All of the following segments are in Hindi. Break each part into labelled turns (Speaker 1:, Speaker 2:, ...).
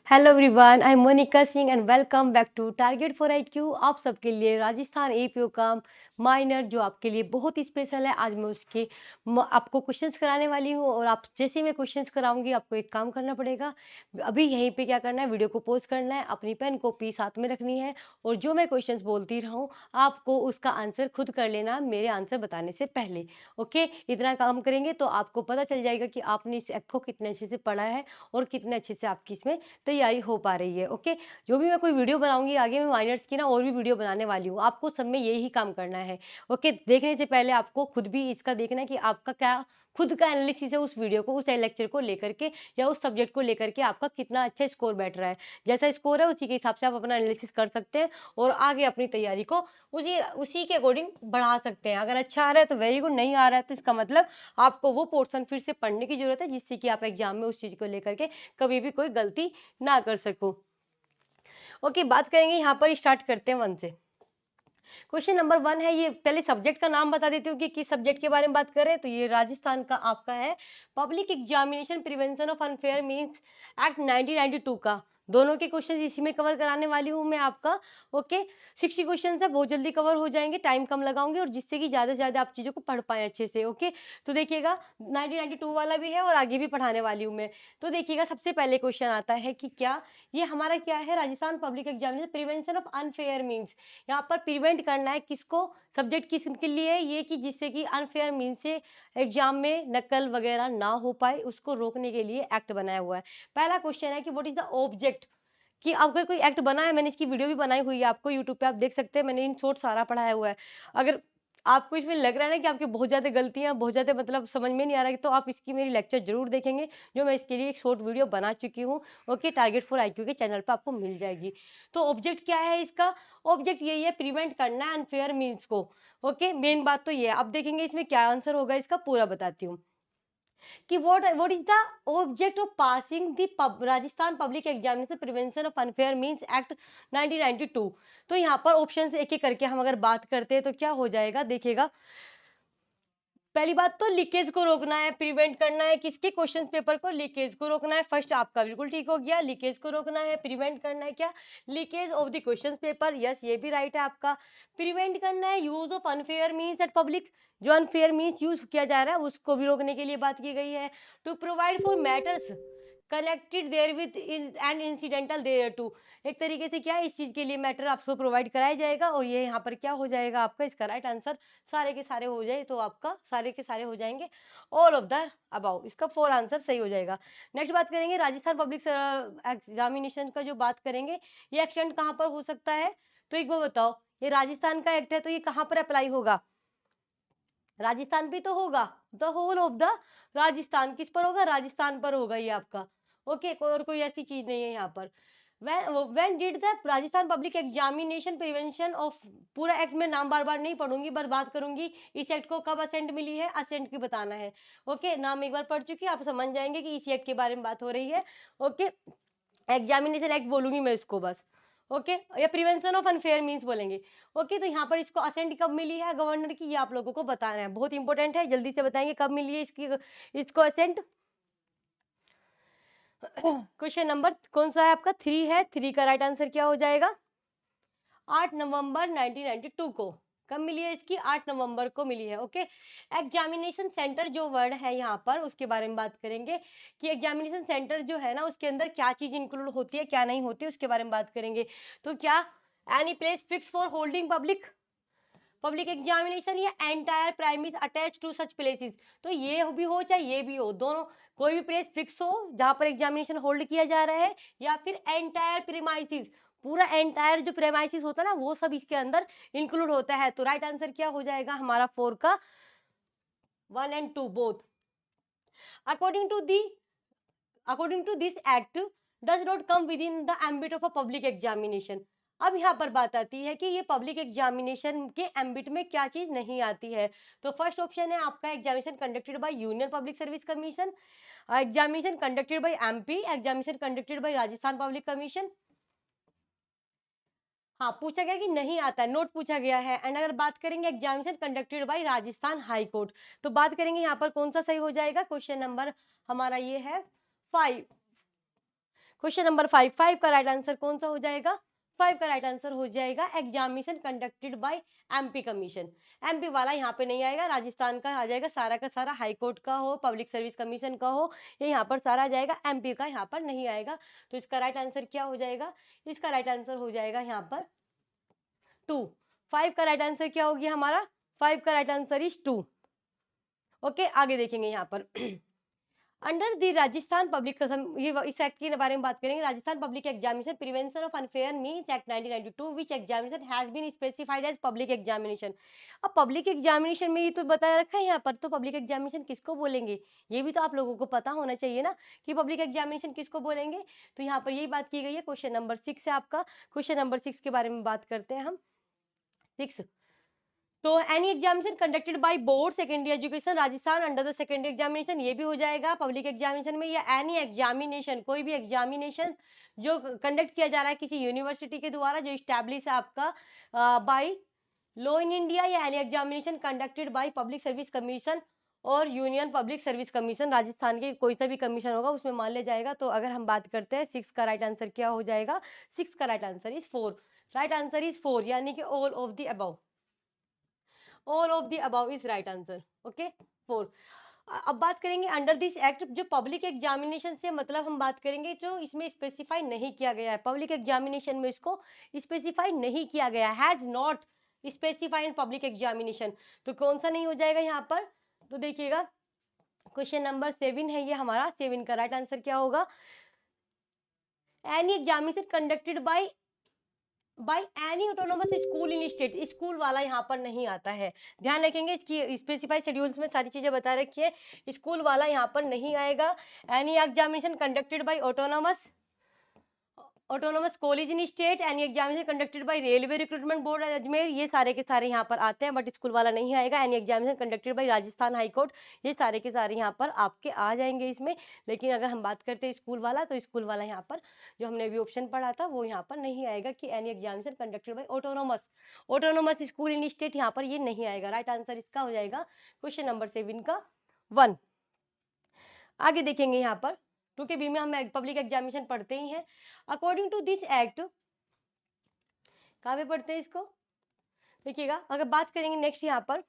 Speaker 1: Hello everyone, I am Monika Singh and welcome back to Target for IQ. आप सबके लिए राजस्थान एपीओ का माइनर जो आपके लिए बहुत ही स्पेशल है। आज मैं उसके आपको क्वेश्चंस कराने वाली हूँ और आप जैसे मैं क्वेश्चंस कराऊंगी आपको एक काम करना पड़ेगा। अभी यहीं पे क्या करना है, वीडियो को पॉज करना है, अपनी पेन कॉपी साथ में रखनी है और जो मैं क्वेश्चंस बोलती रहूँ आपको उसका आंसर खुद कर लेना मेरे आंसर बताने से पहले। ओके, इतना काम करेंगे तो आपको पता चल जाएगा कि आपने इस ऐप को कितने अच्छे से पढ़ा है और कितने अच्छे से आपकी इसमें तैयारी हो पा रही है। ओके, जो भी मैं कोई वीडियो बनाऊंगी आगे, मैं माइनर्स की ना और भी वीडियो बनाने वाली हूँ, आपको सब में यही काम करना है। ओके, देखने से पहले आपको खुद भी इसका देखना है कि आपका क्या खुद का एनालिसिस है उस वीडियो को, उस लेक्चर को लेकर के या उस सब्जेक्ट को लेकर के आपका कितना अच्छा स्कोर बैठ रहा है। जैसा स्कोर है उसी के हिसाब से आप अपना एनालिसिस कर सकते हैं और आगे अपनी तैयारी को उसी उसी के अकॉर्डिंग बढ़ा सकते हैं। अगर अच्छा आ रहा है तो वेरी गुड, नहीं आ रहा है तो इसका मतलब आपको वो पोर्शन फिर से पढ़ने की जरूरत है जिससे कि आप एग्जाम में उस चीज को लेकर के कभी भी कोई गलती ना कर सको। ओके, बात करेंगे यहाँ पर, स्टार्ट करते हैं वन से। क्वेश्चन नंबर वन है, ये पहले सब्जेक्ट का नाम बता देती हूँ कि किस सब्जेक्ट के बारे में बात करें। तो ये राजस्थान का आपका है public examination prevention of unfair means act 1992 का। दोनों के क्वेश्चन इसी में कवर कराने वाली हूँ मैं आपका। ओके, 60 क्वेश्चन है, बहुत जल्दी कवर हो जाएंगे, टाइम कम लगाऊंगी और जिससे कि ज्यादा से ज्यादा आप चीजों को पढ़ पाए अच्छे से। ओके, तो देखिएगा 1992 वाला भी है और आगे भी पढ़ाने वाली हूँ मैं। तो देखिएगा सबसे पहले क्वेश्चन आता है कि क्या ये हमारा क्या है, Rajasthan public examination prevention of unfair means, यहाँ पर प्रिवेंट करना है किसको, सब्जेक्ट किसके लिए है ये, कि जिससे कि अनफेयर मीन से एग्जाम में नकल वगैरह ना हो पाए, उसको रोकने के लिए एक्ट बनाया हुआ है। पहला क्वेश्चन है कि व्हाट इज द ऑब्जेक्ट, कि अगर कोई एक्ट बना है, मैंने इसकी वीडियो भी बनाई हुई है, आपको यूट्यूब पे आप देख सकते हैं, मैंने इन शॉर्ट सारा पढ़ाया हुआ है। अगर आपको इसमें लग रहा है ना कि आपकी बहुत ज़्यादा गलतियां, बहुत ज़्यादा मतलब समझ में नहीं आ रहा है, तो आप इसकी मेरी लेक्चर जरूर देखेंगे जो मैं इसके लिए एक शॉर्ट वीडियो बना चुकी हूँ। ओके, टारगेट फॉर आईक्यू के चैनल पर आपको मिल जाएगी। तो ऑब्जेक्ट क्या है इसका, ऑब्जेक्ट यही है, प्रिवेंट करना है अनफेयर मीन्स को। ओके, मेन बात तो ये है। अब देखेंगे इसमें क्या आंसर होगा, इसका पूरा बताती हूँ कि what is the object of passing the Rajasthan public examination prevention of unfair means act 1992। तो यहाँ पर ऑप्शन एक एक करके हम अगर बात करते हैं तो क्या हो जाएगा, देखिएगा। पहली बात तो लीकेज को रोकना है, प्रिवेंट करना है किसके, क्वेश्चन पेपर को, लीकेज को रोकना है। फर्स्ट आपका बिल्कुल ठीक हो गया, लीकेज को रोकना है, प्रिवेंट करना है क्या, leakage of the question paper. Yes, ये भी राइट है आपका। प्रिवेंट करना है use of unfair means eight public, जो अनफेयर मीन्स यूज किया जा रहा है उसको भी रोकने के लिए बात की गई है। To provide for matters connected therewith and incidental thereto, एक तरीके से क्या है, इस चीज के लिए मैटर आपको प्रोवाइड कराया जाएगा और ये यहाँ पर क्या हो जाएगा आपका, इसका राइट आंसर सारे के सारे हो जाए तो आपका सारे के सारे हो जाएंगे ऑल ऑफ द अबाउ, इसका फोर आंसर सही हो जाएगा। नेक्स्ट बात करेंगे राजस्थान पब्लिक एग्जामिनेशन का, जो बात करेंगे ये एक्सटेंड कहाँ पर हो सकता है। तो एक बार बताओ, ये राजस्थान का एक्ट है तो ये कहाँ पर अप्लाई होगा, राजस्थान भी तो होगा, the whole of the Rajasthan किस पर होगा, राजस्थान पर होगा ये आपका। ओके, और कोई ऐसी चीज नहीं है यहाँ पर। when did the Rajasthan public examination prevention of, पूरा एक्ट में नाम बार बार नहीं पढ़ूंगी, बस बात करूंगी इस एक्ट को कब असेंट मिली है, असेंट की बताना है। ओके, नाम एक बार पढ़ चुकी आप समझ जाएंगे कि इस एक्ट के बारे में बात हो रही है। ओके, एग्जामिनेशन एक्ट बोलूंगी मैं इसको बस। ओके, या प्रिवेंशन ऑफ अनफेयर मींस बोलेंगे। ओके, तो यहाँ पर इसको असेंट कब मिली है गवर्नर की, ये आप लोगों को बताना है, बहुत इंपॉर्टेंट है, जल्दी से बताएंगे कब मिली है इसकी, इसको असेंट। क्वेश्चन नंबर कौन सा है आपका, 3 है, 3 का राइट आंसर क्या हो जाएगा, 8 नवंबर 1992 को। कब मिली है इसकी, 8 नवंबर को मिली है। ओके, एग्जामिनेशन सेंटर जो वर्ड है यहाँ पर उसके बारे में बात करेंगे कि एग्जामिनेशन सेंटर जो है ना उसके अंदर क्या चीज इंक्लूड होती है क्या नहीं होती है उसके बारे में बात करेंगे। तो क्या any place fix for holding public public examination या entire premises attach to such places, तो ये भी हो चाहे ये भी हो, दोनों कोई भी प्लेस फिक्स हो जहां पर एग्जामिनेशन होल्ड किया जा रहा है, या फिर एंटायर प्रीमाइसिस, पूरा एंटायर जो प्रेमाइसिस होता है ना वो सब इसके अंदर इंक्लूड होता है। तो राइट आंसर क्या हो जाएगा हमारा 4 का 1 and 2 both. According to the according to this act does not come within the ambit of a public examination. अब यहाँ पर बात आती है कि ये पब्लिक एग्जामिनेशन के एम्बिट में क्या चीज नहीं आती है। तो फर्स्ट ऑप्शन है आपका examination conducted by union public service commission, examination conducted bye MP, examination conducted by Rajasthan public commission. हाँ, पूछा गया कि नहीं आता है, नोट पूछा गया है। एंड अगर बात करेंगे examination conducted by Rajasthan high court, तो बात करेंगे यहाँ पर कौन सा सही हो जाएगा, क्वेश्चन नंबर हमारा ये है 5। क्वेश्चन नंबर 5, 5 का राइट आंसर कौन सा हो जाएगा? 5 का राइट आंसर हो जाएगा examination conducted bye MP commission. MP वाला यहाँ पे नहीं आएगा, राजस्थान का आ जाएगा का सारा, हाई कोर्ट का हो, पब्लिक सर्विस कमीशन का हो, ये यहाँ पर सारा आ जाएगा, एमपी का यहाँ पर नहीं आएगा। तो इसका राइट आंसर क्या हो जाएगा? इसका राइट आंसर हो जाएगा यहाँ पर 2। 5 का राइट आंसर क्या हो गया हमारा? 5 का राइट आंसर इज 2। ओके, आगे देखेंगे यहाँ पर अंडर दी राजस्थान पब्लिक ये इस एक्ट के बारे में बात करेंगे। Rajasthan public examination prevention of unfair means act 1992 which examination has been specified as public examination. अब पब्लिक एग्जामिनेशन में ये तो बताया रखा है यहाँ पर, तो पब्लिक एग्जामिनेशन किसको बोलेंगे ये भी तो आप लोगों को पता होना चाहिए ना कि पब्लिक एग्जामिनेशन किसको बोलेंगे। तो यहाँ पर यही बात की गई है। क्वेश्चन नंबर 6 है आपका। क्वेश्चन नंबर 6 के बारे में बात करते हैं हम। 6, तो any examination conducted by board secondary education Rajasthan under the secondary examination, ये भी हो जाएगा पब्लिक एग्जामिनेशन में। या एनी एग्जामिनेशन, कोई भी एग्जामिनेशन जो कंडक्ट किया जा रहा है किसी यूनिवर्सिटी के द्वारा जो स्टैब्लिश है आपका बाय लॉ इन इंडिया, या any examination conducted by public service commission और union public service commission, Rajasthan के कोई सा भी कमीशन होगा उसमें मान लिया जाएगा। तो अगर हम बात करते हैं 6 का राइट आंसर क्या हो जाएगा? 6 का right answer is 4। Right answer is 4, यानी कि all of the above. All of the above is right answer. Okay, 4। अब बात करेंगे अंडर दिस एक्ट, जो पब्लिक एग्जामिनेशन से मतलब हम बात करेंगे जो इसमें स्पेसिफाई नहीं किया गया है, पब्लिक एग्जामिनेशन में इसको स्पेसिफाई नहीं किया गया, has not specified in public examination. तो कौन सा नहीं हो जाएगा यहाँ पर? तो देखिएगा क्वेश्चन नंबर 7 है ये हमारा। 7 का राइट आंसर क्या होगा? Any examination conducted by any autonomous school in state, school वाला यहाँ पर नहीं आता है, ध्यान रखेंगे। इसकी स्पेसिफाइड शेड्यूल्स में सारी चीजें बता रखी है, स्कूल वाला यहाँ पर नहीं आएगा। Any examination conducted by autonomous college in state, any examination conducted by railway recruitment board Ajmer, ये सारे के सारे यहाँ पर आते हैं, बट स्कूल वाला नहीं आएगा। Any examination conducted by Rajasthan high court, ये सारे के सारे यहाँ पर आपके आ जाएंगे इसमें। लेकिन अगर हम बात करते हैं स्कूल वाला, तो स्कूल वाला यहाँ पर जो हमने अभी ऑप्शन पढ़ा था वो यहाँ पर नहीं आएगा कि any examination conducted by autonomous school in state, यहाँ पर ये नहीं आएगा। राइट आंसर इसका हो जाएगा क्वेश्चन नंबर 7 का 1। आगे देखेंगे यहाँ पर, क्योंकि बी में हम पब्लिक एग्जामिनेशन पढ़ते ही हैं। अकॉर्डिंग टू दिस एक्ट, कहाँ पे पढ़ते हैं इसको? देखिएगा, अगर बात करेंगे नेक्स्ट यहाँ पर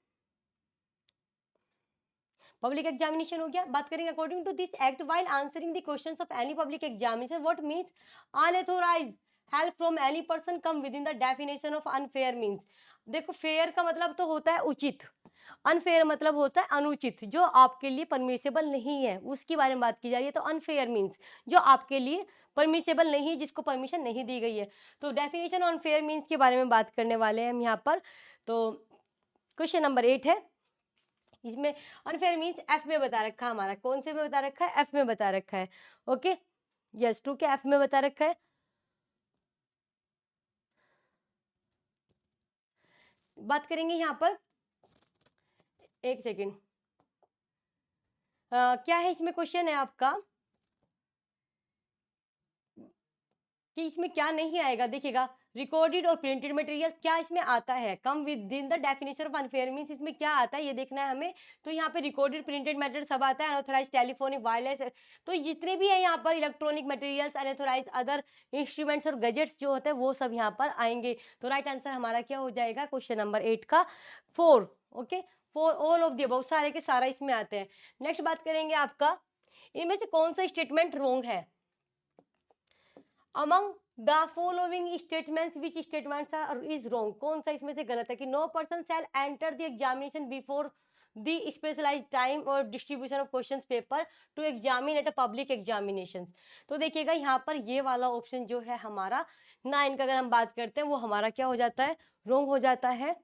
Speaker 1: पब्लिक एग्जामिनेशन हो गया, बात करेंगे according to this act while answering the questions of any public examination what means unauthorised help from any person come within the definition of unfair means. देखो, फेयर का मतलब तो होता है उचित, अनफेयर मतलब होता है अनुचित, जो आपके लिए परमिसेबल नहीं है उसकी बारे में बात की जा रही है। तो अनफेयर मीन्स जो आपके लिए परमिसेबल नहीं है, जिसको परमिशन नहीं दी गई है। तो डेफिनेशन ऑन फेयर मीन्स के बारे में बात करने वाले हैं हम यहाँ पर। तो क्वेश्चन नंबर 8 है, इसमें अनफेयर मीन्स एफ में बता रखा है हमारा, कौन से में बता रखा है? एफ में बता रखा है। ओके, यस, 2 के एफ में बता रखा है। बात करेंगे यहाँ पर, एक सेकेंड, क्या है इसमें क्वेश्चन है आपका कि इसमें क्या नहीं आएगा। देखिएगा, रिकॉर्डेड और प्रिंटेड मटेरियल क्या इसमें आता है? कम within the definition of unfair means, इसमें क्या आता है ये देखना है हमें। तो यहाँ पे रिकॉर्डेड प्रिंटेड मटेरियल सब आता है। अनऑथराइज टेलीफोनिक वायरलेस, तो जितने भी है यहाँ पर electronic materials, unauthorised other instruments और गैजेट्स जो होते हैं वो सब यहाँ पर आएंगे। तो राइट आंसर हमारा क्या हो जाएगा क्वेश्चन नंबर 8 का 4। ओके, 4 ऑल ऑफ द बहुत सारे के सारा इसमें आते हैं। नेक्स्ट बात करेंगे आपका, इनमें से कौन सा स्टेटमेंट रॉन्ग है? among the following statements which statements are is wrong, कौन सा इसमें से गलत है? कि no person shall enter the examination before the specialized time or distribution of questions paper to examine at a public examinations। तो देखिएगा यहाँ पर ये वाला ऑप्शन जो है हमारा 9 का, अगर हम बात करते हैं वो हमारा क्या हो जाता है? रॉन्ग हो जाता है।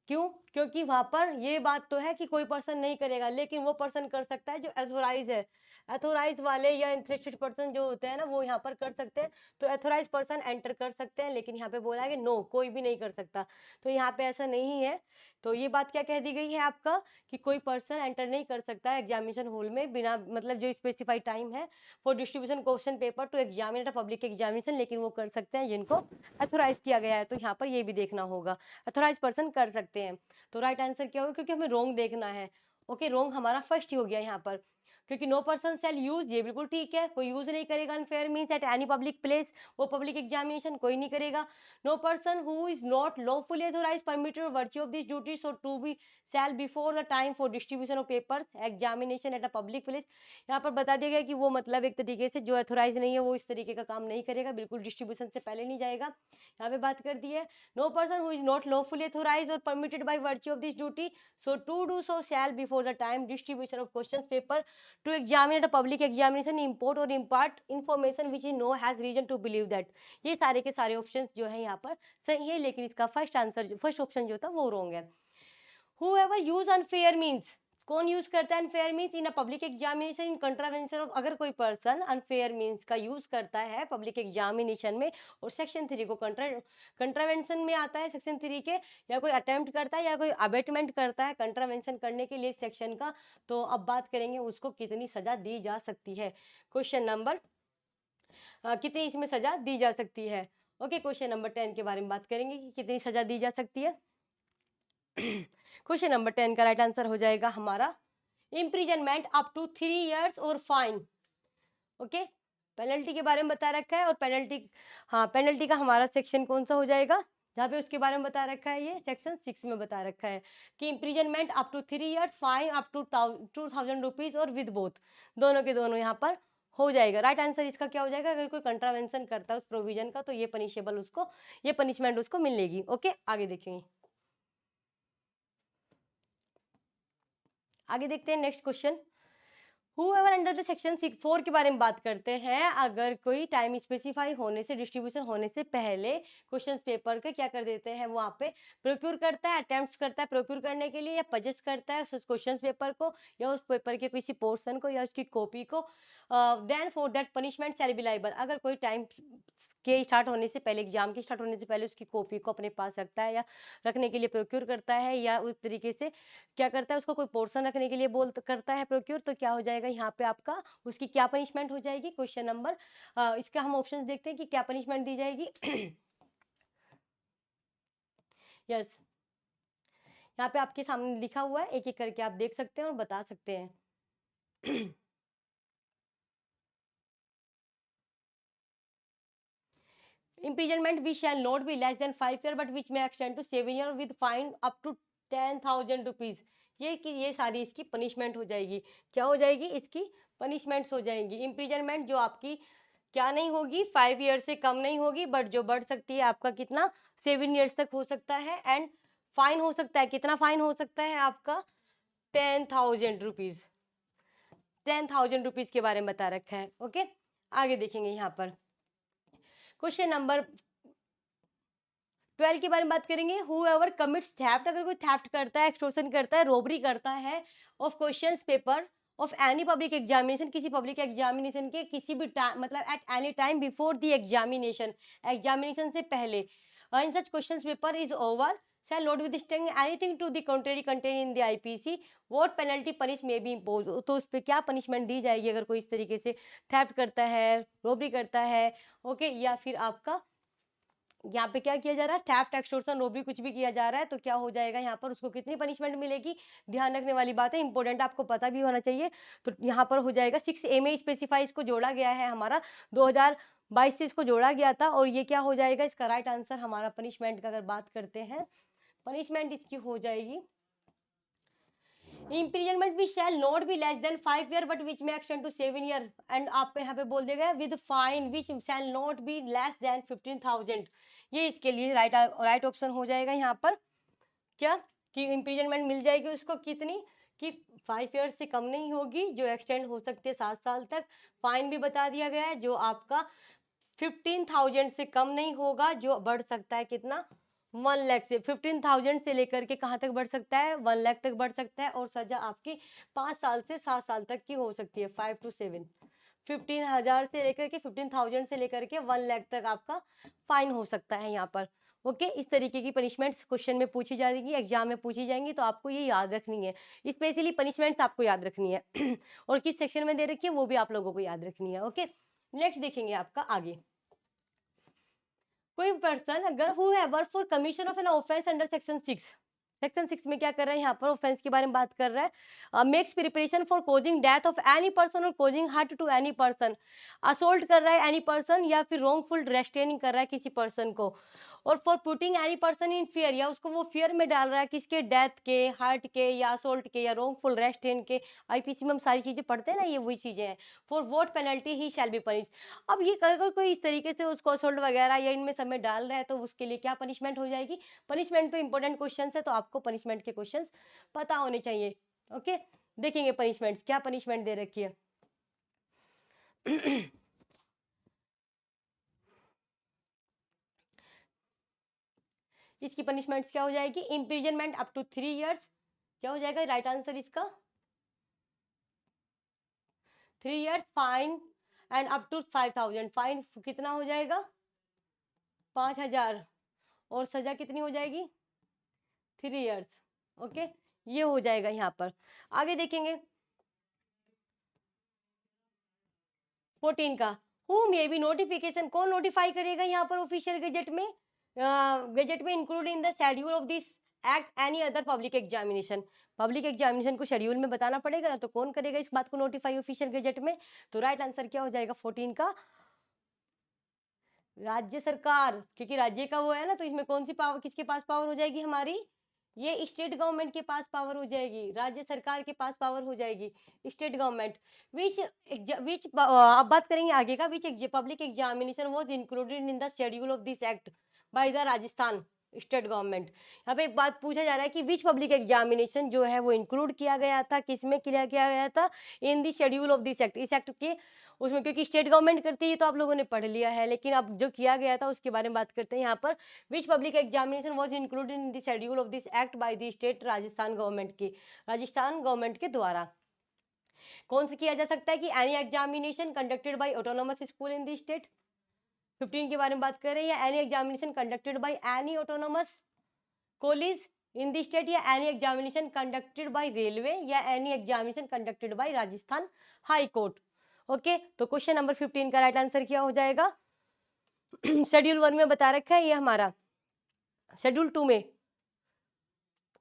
Speaker 1: क्यों? क्योंकि वहां पर ये बात तो है कि कोई पर्सन नहीं करेगा, लेकिन वो पर्सन कर सकता है जो एथोराइज है। एथोराइज वाले या इंटरेस्टेड पर्सन जो होते हैं ना, वो यहाँ पर कर सकते हैं। तो एथोराइज पर्सन एंटर कर सकते हैं, लेकिन यहाँ पे बोला है कि नो, कोई भी नहीं कर सकता। तो यहाँ पे ऐसा नहीं है। तो ये बात क्या कह दी गई है आपका कि कोई पर्सन एंटर नहीं कर सकता है एग्जामिनेशन हॉल में बिना मतलब जो स्पेसिफाइड टाइम है for distribution question paper to examine public examination, लेकिन वो कर सकते हैं जिनको एथोराइज किया गया है। तो यहाँ पर ये भी देखना होगा, अथोराइज पर्सन कर सकते हैं। तो राइट आंसर क्या होगा, क्योंकि हमें रोंग देखना है। ओके, रोंग हमारा फर्स्ट ही हो गया यहाँ पर। क्योंकि नो पर्सन शैल यूज, ये बिल्कुल ठीक है, कोई यूज नहीं करेगा unfair means at any public place, वो पब्लिक एग्जामिनेशन कोई नहीं करेगा। No person who is not lawfully authorised permitted virtue of this duty so to be shall before the time for distribution of papers examination at a public place. यहाँ पर बता दिया गया कि वो मतलब एक तरीके से जो अथोराइज नहीं है वो इस तरीके का काम नहीं करेगा, बिल्कुल डिस्ट्रीब्यूशन से पहले नहीं जाएगा। यहाँ पे बात कर दी है no person who is not lawfully authorise और permitted by virtue of this duty so to do so shall before the time distribution of question paper to examine at a public examination import और impart information which is no has reason to believe that. ये सारे के सारे ऑप्शन जो है यहाँ पर सही है, लेकिन इसका फर्स्ट आंसर फर्स्ट ऑप्शन जो था वो रॉन्ग है। Whoever use unfair means, कौन यूज करता है unfair means in a public examination in contravention of, अगर कोई पर्सन अनफेयर मीन्स का यूज करता है पब्लिक एग्जामिनेशन में और सेक्शन 3 को कंट्रावेंशन में आता है सेक्शन 3 के, या कोई अटेम्प्ट करता है या कोई अबेटमेंट करता है कंट्रावेंशन करने के लिए सेक्शन का, तो अब बात करेंगे उसको कितनी सजा दी जा सकती है। क्वेश्चन नंबर कितनी इसमें सजा दी जा सकती है। ओके, क्वेश्चन नंबर 10 के बारे में बात करेंगे कि कितनी सजा दी जा सकती है। क्वेश्चन नंबर 10 का राइट आंसर हो जाएगा हमारा इम्प्रिजनमेंट अप टू 3 years और फाइन। ओके, पेनल्टी के बारे में बता रखा है और पेनल्टी, हाँ पेनल्टी का हमारा सेक्शन कौन सा हो जाएगा जहाँ पे उसके बारे में बता रखा है, ये सेक्शन 6 में बता रखा है कि imprisonment up to 3 years, fine up to 2000 rupees और विद बोथ, दोनों के दोनों यहाँ पर हो जाएगा। राइट आंसर इसका क्या हो जाएगा, अगर कोई कंट्रावेंशन करता है उस प्रोविजन का तो ये पनिशेबल उसको, ये पनिशमेंट उसको मिलेगी। ओके, आगे देखेंगे, आगे देखते हैं next question. Whoever under the section 4 के बारे में बात करते हैं, अगर कोई टाइम स्पेसिफाई होने से डिस्ट्रीब्यूशन होने से पहले क्वेश्चन पेपर के क्या कर देते हैं, वहाँ पे प्रोक्यूर करता है, अटेम्प्ट करता है प्रोक्यूर करने के लिए, या पजेस्ट करता है उस क्वेश्चन पेपर को या उस पेपर के किसी पोर्शन को या उसकी कॉपी को, then for that punishment shall be liable. अगर कोई टाइम के स्टार्ट होने से पहले, एग्जाम के स्टार्ट होने से पहले उसकी कॉपी को अपने पास रखता है या रखने के लिए प्रोक्यूर करता है, या उस तरीके से क्या करता है उसको कोई पोर्शन रखने के लिए करता है प्रोक्यूर, तो क्या हो जाएगा यहाँ पे आपका, उसकी क्या पनिशमेंट हो जाएगी। क्वेश्चन नंबर इसका हम ऑप्शंस देखते हैं कि क्या पनिशमेंट दी जाएगी। यस, यहाँ पे आपके सामने लिखा हुआ है, एक एक करके आप देख सकते हैं और बता सकते हैं। imprisonment which shall not be less than 5 years but which may extend to 7 years with fine up to 10,000 rupees. ये सारी इसकी पनिशमेंट हो जाएगी। क्या हो जाएगी, इसकी पनिशमेंट्स हो जाएंगी। इम्प्रिजनमेंट जो आपकी क्या नहीं होगी, 5 years से कम नहीं होगी, बट जो बढ़ सकती है आपका कितना, 7 years तक हो सकता है। एंड फाइन हो सकता है, कितना फाइन हो सकता है आपका, 10,000 रुपीज। 10,000 रुपीज के बारे में बता रखा है। ओके, आगे देखेंगे यहाँ पर क्वेश्चन नंबर 12 के बारे में बात करेंगे। हूएवर कमिट्स थेफ्ट, अगर कोई थेफ्ट करता है, एक्सटॉर्शन करता है, रोबरी करता है of questions paper of any public examination, किसी पब्लिक एग्जामिनेशन के किसी भी टाइम, मतलब at any time before the examination, examination से पहले, in such questions paper is over shall not withstand anything to the contrary contained in the IPC, what penalty punish may be imposed। तो उस पर क्या पनिशमेंट दी जाएगी अगर कोई इस तरीके से थेफ्ट करता है, रोबरी करता है, ओके, या फिर आपका यहाँ पे क्या किया जा रहा है, थेफ्ट, एक्सटॉर्शन, रोबरी कुछ भी किया जा रहा है, तो क्या हो जाएगा यहाँ पर, उसको कितनी पनिशमेंट मिलेगी। ध्यान रखने वाली बात है, इंपॉर्टेंट, आपको पता भी होना चाहिए। तो यहाँ पर हो जाएगा 6A में स्पेसिफाई इसको जोड़ा गया है हमारा, 2022 से इसको जोड़ा गया था, और ये क्या हो जाएगा, इसका राइट आंसर हमारा पनिशमेंट का अगर बात करते हैं, पनिशमेंट इसकी हो जाएगी imprisonment which shall not be less then 5 years but which में एक्सटेंड टू 7 years। एंड आपको यहाँ पे बोल देगा with fine which shall not be less then 15,000। ये इसके लिए राइट ऑप्शन हो जाएगा यहाँ पर, क्या कि इम्प्रिजनमेंट मिल जाएगी उसको कितनी, कि 5 years से कम नहीं होगी, जो एक्सटेंड हो सकती है 7 साल तक। फाइन भी बता दिया गया है जो आपका 15,000 से कम नहीं होगा, जो बढ़ सकता है कितना, 1 लाख से, 15,000 से लेकर के कहाँ तक बढ़ सकता है, 1 लाख तक बढ़ सकता है। और सजा आपकी 5 साल से 7 साल तक की हो सकती है, 5 to 7। 15,000 से लेकर के 15,000 से लेकर के 1 लाख तक आपका फाइन हो सकता है यहाँ पर। ओके, इस तरीके की पनिशमेंट्स क्वेश्चन में पूछी जाएगी, एग्जाम में पूछी जाएंगी, तो आपको ये याद रखनी है, स्पेशली पनिशमेंट्स आपको याद रखनी है। और किस सेक्शन में दे रखी है वो भी आप लोगों को याद रखनी है। ओके, नेक्स्ट देखेंगे आपका आगे, कोई पर्सन अगर who have work for commission of an offence under section 6, section 6 में क्या कर रहा है यहाँ पर, ऑफेंस के बारे में बात कर रहा है। Makes preparation for causing death of any person और causing hurt to any person, assault कर रहा है एनी पर्सन या फिर रॉन्गफुल रेस्ट्रेनिंग कर रहा है किसी पर्सन को, और for putting any person in fear, या उसको वो फियर में डाल रहा है किसके, डेथ के, हार्ट के, या असोल्ट के, या रॉन्गफुल रेस्ट्रेन के। आईपीसी में हम सारी चीजें पढ़ते हैं ना, ये वही चीजें हैं। For vote penalty he shall be punish. अब ये कर कोई इस तरीके से उसको असोल्ट वगैरह या इनमें सब में डाल रहा है तो उसके लिए क्या पनिशमेंट हो जाएगी। पनिशमेंट तो इंपॉर्टेंट क्वेश्चन है, तो आपको पनिशमेंट के क्वेश्चन पता होने चाहिए। ओके, देखेंगे पनिशमेंट्स, क्या पनिशमेंट दे रखी है। इसकी पनिशमेंट्स क्या हो जाएगी, इम्प्रिजनमेंट अप टू 3 इयर्स। क्या हो जाएगा राइट आंसर इसका, 3 years, fine and up to 5000। Fine कितना हो जाएगा, 5000, और सजा कितनी हो जाएगी, 3 इयर्स। ओके, ये हो जाएगा यहाँ पर। आगे देखेंगे 14 का, हु मे बी नोटिफिकेशन, कौन नोटिफाई करेगा यहाँ पर ऑफिशियल गजेट में, गजेट में include in the schedule of this act any other public examination. Public examination को शेड्यूल में बताना पड़ेगा ना, तो कौन करेगा इस बात को नोटिफाई ऑफिशियल गजेट में। तो राइट आंसर क्या हो जाएगा 14 का, राज्य सरकार, क्योंकि राज्य का वो है ना, तो इसमें कौन सी पावर किसके पास पावर हो जाएगी हमारी, ये स्टेट गवर्नमेंट के पास पावर हो जाएगी, राज्य सरकार के पास पावर हो जाएगी, स्टेट गवर्नमेंट। विच अब बात करेंगे आगे का, which public examination was included in the schedule of this act by the Rajasthan state government. यहाँ पे एक बात पूछा जा रहा है कि विच पब्लिक एग्जामिनेशन जो है वो इंक्लूड किया गया था, किसमें किया गया था, इन the schedule of this act, इस एक्ट के उसमें, क्योंकि स्टेट गवर्नमेंट करती है तो आप लोगों ने पढ़ लिया है, लेकिन अब जो किया गया था उसके बारे में बात करते हैं यहाँ पर। Which public examination was included in the schedule of this act by the state, Rajasthan government की, राजस्थान गवर्नमेंट के द्वारा। कौन से किया जा सकता है कि any examination conducted by autonomous school in the state, 15 के बारे में बात कर रहे हैं, या any examination conducted by any autonomous college in the state, या any examination conducted by railway, या any examination conducted by Rajasthan high court. Okay, तो क्वेश्चन नंबर 15 का राइट आंसर क्या हो जाएगा, शेड्यूल 1 में बता रखा है ये हमारा, शेड्यूल 2 में,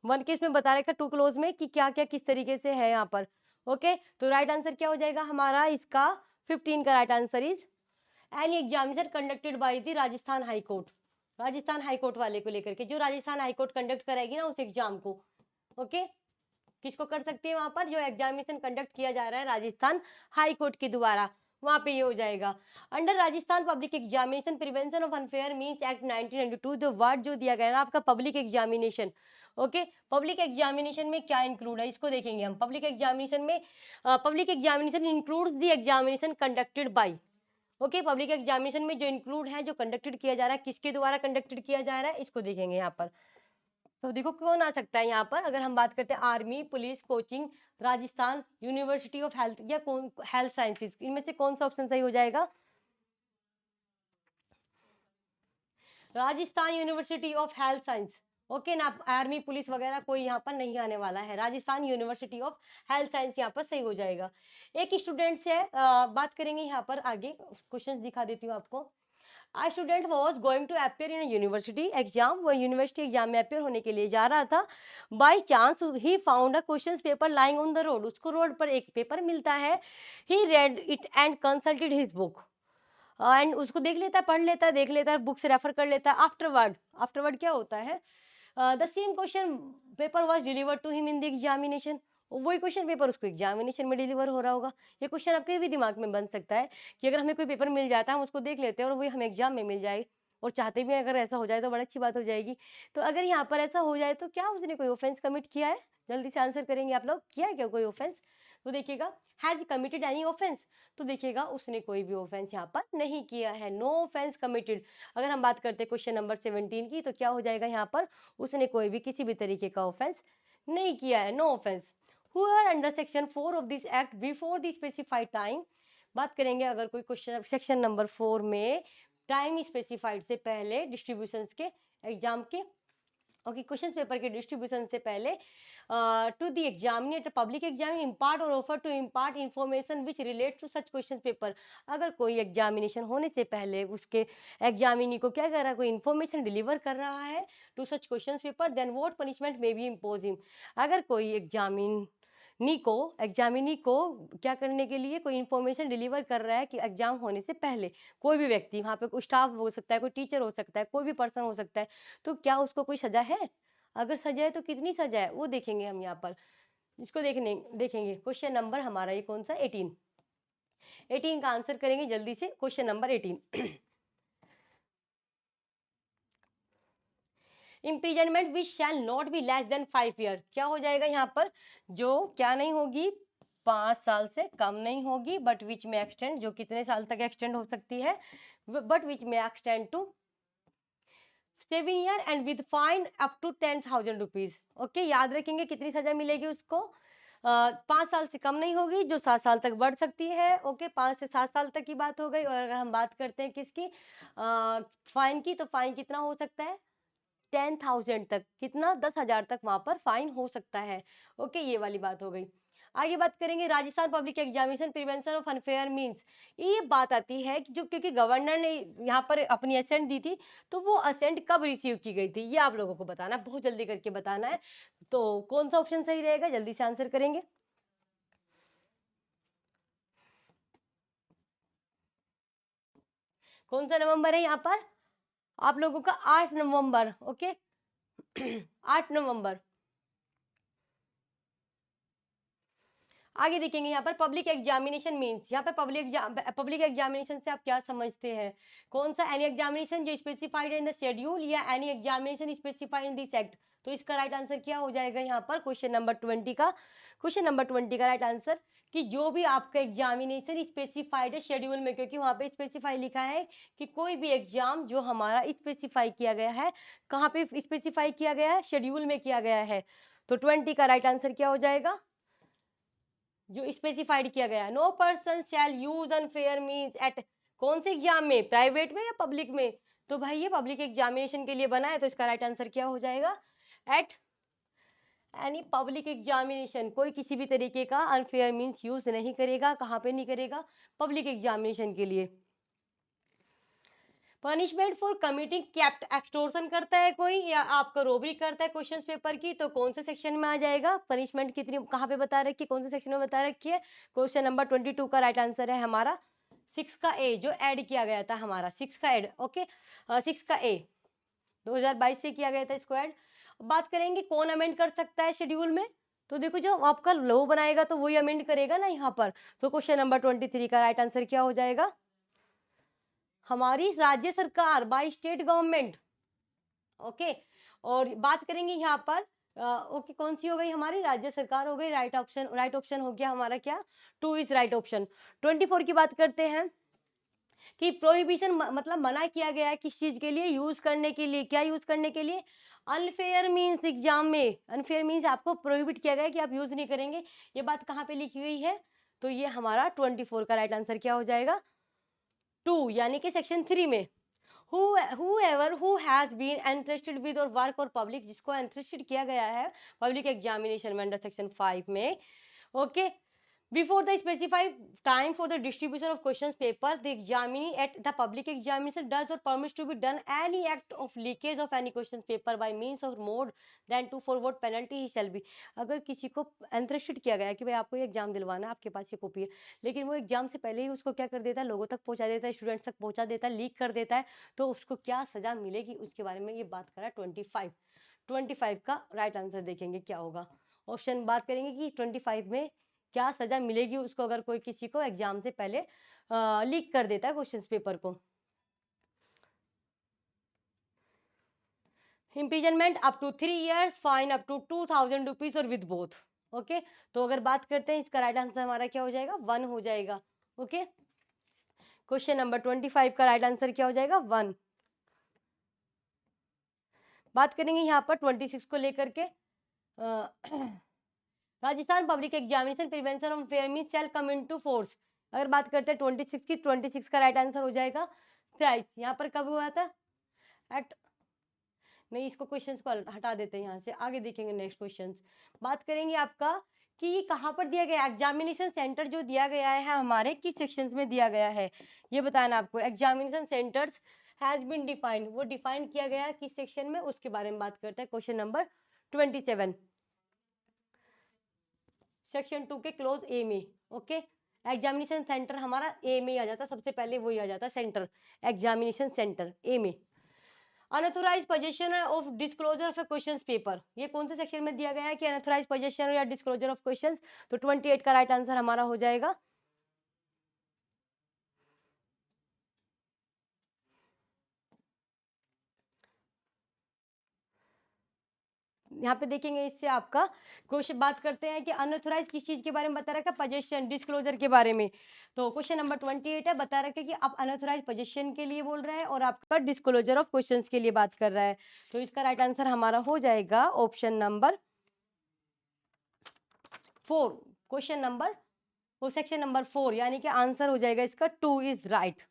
Speaker 1: 1 के इसमें बता रखा है 2 क्लोज में कि क्या क्या किस तरीके से है यहाँ पर। ओके, तो राइट आंसर क्या हो जाएगा हमारा इसका, 15 का right answer is any examination conducted bye the Rajasthan high court, Rajasthan high court वाले को लेकर के, जो राजस्थान हाई कोर्ट कंडक्ट कराएगी ना उस एग्जाम को। ओके, किसको कर सकते हैं वहां पर, जो एग्जामिनेशन कंडक्ट किया जा रहा है राजस्थान हाई कोर्ट के द्वारा, वहां पे ये हो जाएगा। Under Rajasthan public examination prevention of unfair means act 1992, जो वर्ड जो दिया गया है ना आपका public examination. Okay, public examination में क्या इंक्लूड है इसको देखेंगे हम। पब्लिक एग्जामिनेशन में, public examination includes the examination conducted bye. Okay, public examination में जो इंक्लूड है, जो कंडक्टेड किया जा रहा है, किसके द्वारा कंडक्टेड किया जा रहा है, इसको देखेंगे यहाँ पर। तो देखो कौन आ सकता है यहाँ पर, अगर हम बात करते हैं army, police, coaching, Rajasthan university of health, या कौन हेल्थ साइंसेज, इनमें से कौन सा ऑप्शन सही हो जाएगा, Rajasthan university of health science. Okay ना, आर्मी पुलिस वगैरह कोई यहाँ पर नहीं आने वाला है, Rajasthan university of health science यहाँ पर सही हो जाएगा। एक स्टूडेंट से बात करेंगे यहाँ पर, आगे क्वेश्चन दिखा देती हूँ आपको। A student was going to appear in a university exam, वो यूनिवर्सिटी एग्जाम में अपेयर होने के लिए जा रहा था। By chance he found a question paper lying on the road, उसको रोड पर एक पेपर मिलता है। He read it and consulted his book, and उसको देख लेता है, पढ़ लेता है, देख लेता है, बुक से रेफर कर लेता है। आफ्टरवर्ड, आफ्टरवर्ड क्या होता है, the same question paper was delivered to him in the examination, वही क्वेश्चन पेपर उसको एग्जामिनेशन में डिलीवर हो रहा होगा। ये क्वेश्चन आपके भी दिमाग में बन सकता है कि अगर हमें कोई पेपर मिल जाता है, हम उसको देख लेते हैं और वही हमें एग्जाम में मिल जाए, और चाहते भी हैं अगर ऐसा हो जाए तो बड़ी अच्छी बात हो जाएगी। तो अगर यहाँ पर ऐसा हो जाए तो क्या उसने कोई ऑफेंस कमिट किया है, जल्दी से आंसर करेंगे आप लोग, किया है क्या कोई ऑफेंस। तो देखिएगा हैज कमिटेड एनी ऑफेंस, तो देखिएगा उसने कोई भी ऑफेंस यहाँ पर नहीं किया है, नो ऑफेंस कमिटेड। अगर हम बात करते हैं क्वेश्चन नंबर 17 की, तो क्या हो जाएगा यहाँ पर, उसने कोई भी किसी भी तरीके का ऑफेंस नहीं किया है, no offence. Who are under section 4 of this act before the specified time, बात करेंगे अगर कोई क्वेश्चन सेक्शन नंबर 4 में टाइम स्पेसिफाइड से पहले डिस्ट्रीब्यूशंस के एग्जाम के ओके, क्वेश्चन पेपर के डिस्ट्रीब्यूशन से पहले to the examiner public exam impart और offer to impart information which relate to such question paper. अगर कोई एग्जामिनेशन होने से पहले उसके एग्जामिनी को क्या कर रहा है, कोई इन्फॉर्मेशन डिलीवर कर रहा है to such question paper, then what punishment may be impose him. अगर कोई एग्जामिनी को क्या करने के लिए कोई इन्फॉर्मेशन डिलीवर कर रहा है कि एग्जाम होने से पहले, कोई भी व्यक्ति वहाँ पे कोई स्टाफ हो सकता है, कोई टीचर हो सकता है, कोई भी पर्सन हो सकता है, तो क्या उसको कोई सजा है? अगर सजा है तो कितनी सजा है वो देखेंगे हम यहाँ पर। इसको देखेंगे क्वेश्चन नंबर हमारा ये कौन सा 18। 18 का आंसर करेंगे जल्दी से, question number 18। Imprisonment which shall not be less then 5 year. क्या हो जाएगा यहाँ पर, जो क्या नहीं होगी, 5 साल से कम नहीं होगी, बट विच में एक्सटेंड, जो कितने साल तक एक्सटेंड हो सकती है, बट विच में extend to 7 year and with fine up to 10,000 rupees. Okay, याद रखेंगे कितनी सजा मिलेगी उसको। 5 साल से कम नहीं होगी, जो 7 साल तक बढ़ सकती है। ओके, 5 से 7 साल तक की बात हो गई। और अगर हम बात करते हैं किसकी, फाइन की, तो फाइन कितना हो सकता है, 10,000 तक, कितना, 10,000 तक वहां पर फाइन हो सकता है। ओके, ये वाली बात हो गई। आगे बात करेंगे Rajasthan public examination prevention of unfair means. ये बात आती है कि जो, क्योंकि गवर्नर ने यहाँ पर अपनी असेंट दी थी, तो वो असेंट कब रिसीव की गई थी, ये आप लोगों को बताना, बहुत जल्दी करके बताना है। तो कौन सा ऑप्शन सही रहेगा, जल्दी से आंसर करेंगे। कौन सा नवंबर है यहाँ पर आप लोगों का, 8 नवंबर। ओके, 8 नवंबर। आगे देखेंगे यहाँ पर पब्लिक एग्जामिनेशन मींस। यहाँ पर पब्लिक एग्जामिनेशन से आप क्या समझते हैं, कौन सा, एनी एग्जामिनेशन जो स्पेसिफाइड इन द शेड्यूल या any examination specified in this act. तो इसका राइट आंसर क्या हो जाएगा यहाँ पर, क्वेश्चन नंबर 20 का राइट आंसर, कि जो भी आपका एग्जामिनेशन स्पेसिफाइड है शेड्यूल में, क्योंकि वहाँ पे स्पेसिफाई लिखा है कि कोई भी एग्जाम जो हमारा स्पेसिफाई किया गया है, कहाँ पे स्पेसिफाई किया गया है, शेड्यूल में किया गया है। तो 20 का राइट आंसर क्या हो जाएगा, जो स्पेसिफाइड किया गया, no person shall use unfair means at, कौन से एग्जाम में, प्राइवेट में या पब्लिक में। तो भाई ये पब्लिक एग्जामिनेशन के लिए बना है, तो इसका राइट आंसर क्या हो जाएगा, एट एनी पब्लिक एग्जामिनेशन। कोई किसी भी तरीके का अनफेयर मींस यूज नहीं करेगा, कहाँ पे नहीं करेगा, पब्लिक एग्जामिनेशन के लिए। Punishment for committing kept, extortion करता है कोई या आपका रोबरी करता है क्वेश्चन पेपर की, तो कौन से सेक्शन में आ जाएगा, पनिशमेंट कितनी कहाँ पे बता रखी है, कौन से सेक्शन में बता रखी है। क्वेश्चन नंबर 22 का राइट आंसर है हमारा 6 का ए, जो ऐड किया गया था हमारा 6 का ऐड। ओके, 6 का ए 2022 से किया गया था इसको ऐड। बात करेंगे कौन अमेंड कर सकता है शेड्यूल में, तो देखो जो आपका लॉ बनाएगा तो वही अमेंड करेगा ना यहाँ पर। तो क्वेश्चन नंबर 23 का राइट आंसर क्या हो जाएगा, हमारी राज्य सरकार, बाय स्टेट गवर्नमेंट। ओके, और बात करेंगे यहाँ पर ओके, कौन सी हो गई हमारी, राज्य सरकार हो गई। राइट ऑप्शन हो गया हमारा क्या, 2 इज राइट ऑप्शन। 24 की बात करते हैं कि प्रोहिबिशन मतलब मना किया गया है किस चीज के लिए, यूज करने के लिए, क्या यूज करने के लिए, अनफेयर मींस एग्जाम में, अनफेयर मींस आपको प्रोहिबिट किया गया है कि आप यूज नहीं करेंगे। ये बात कहाँ पे लिखी हुई है, तो ये हमारा 24 का राइट आंसर क्या हो जाएगा, 2, यानी कि सेक्शन 3 में। whoever who has been entrusted with और वर्क और पब्लिक, जिसको entrusted किया गया है पब्लिक एग्जामिनेशन में अंडर सेक्शन 5 में, okay, before the specified time for the distribution of questions paper, the examinee at the public examination does or permits to be done any act of leakage of any questions paper by means of more than 2 for what penalty he shall be। अगर किसी को entrusted किया गया है कि भाई आपको ये एग्जाम दिलवाना है, आपके पास ये कॉपी है, लेकिन वो एग्जाम से पहले ही उसको क्या कर देता है, लोगों तक पहुंचा देता है, स्टूडेंट्स तक पहुंचा देता है, लीक कर देता है, तो उसको क्या सजा मिलेगी उसके बारे में ये बात करा 25 का राइट आंसर देखेंगे क्या होगा। ऑप्शन बात करेंगे कि 25 में क्या सजा मिलेगी उसको, अगर कोई किसी को एग्जाम से पहले लीक कर देता है क्वेश्चंस पेपर को। Imprisonment up to 3 years, fine up to 2,000 rupees और विद बोथ। ओके, तो अगर बात करते हैं इसका राइट आंसर हमारा क्या हो जाएगा, 1 हो जाएगा। ओके, क्वेश्चन नंबर 25 का राइट आंसर क्या हो जाएगा, 1। बात करेंगे यहाँ पर 26 को लेकर के, Rajasthan public examination prevention of fair means shall come into force. अगर बात करते हैं 26 की, 26 का राइट आंसर हो जाएगा थ्राइस। यहाँ पर कब हुआ था, एट नहीं, इसको क्वेश्चंस को हटा देते हैं यहाँ से, आगे देखेंगे नेक्स्ट क्वेश्चंस। बात करेंगे आपका कि ये कहाँ पर दिया गया, एग्जामिनेशन सेंटर जो दिया गया है हमारे किस सेक्शंस में दिया गया है, ये बताना आपको। Examination centres has been defined, वो डिफाइन किया गया है किस सेक्शन में, उसके बारे में बात करते हैं। क्वेश्चन नंबर 27 सेक्शन 2 के क्लोज ए में। ओके, एग्जामिनेशन सेंटर हमारा ए में ही आ जाता है, सबसे पहले वही आ जाता है सेंटर, एग्जामिनेशन सेंटर ए में। Unauthorised position of disclosure of question paper, ये कौन से सेक्शन में दिया गया है कि अनऑथोराइज पोजीशन या डिस्क्लोजर ऑफ क्वेश्चन, तो 28 का राइट आंसर हमारा हो जाएगा। यहाँ पे देखेंगे इससे आपका क्वेश्चन, बात करते हैं कि अनऑथोराइज किस चीज के बारे में बता रखा है, पोजीशन डिस्क्लोजर के बारे में। तो क्वेश्चन नंबर 28 है, बता रखा है कि आप अनऑथोराइज पोजीशन के लिए बोल रहे हैं और आपका डिस्क्लोजर ऑफ क्वेश्चंस के लिए बात कर रहा है। तो इसका राइट आंसर हमारा हो जाएगा ऑप्शन नंबर 4, क्वेश्चन नंबर वो सेक्शन नंबर 4, यानी कि आंसर हो जाएगा इसका 2 इज राइट।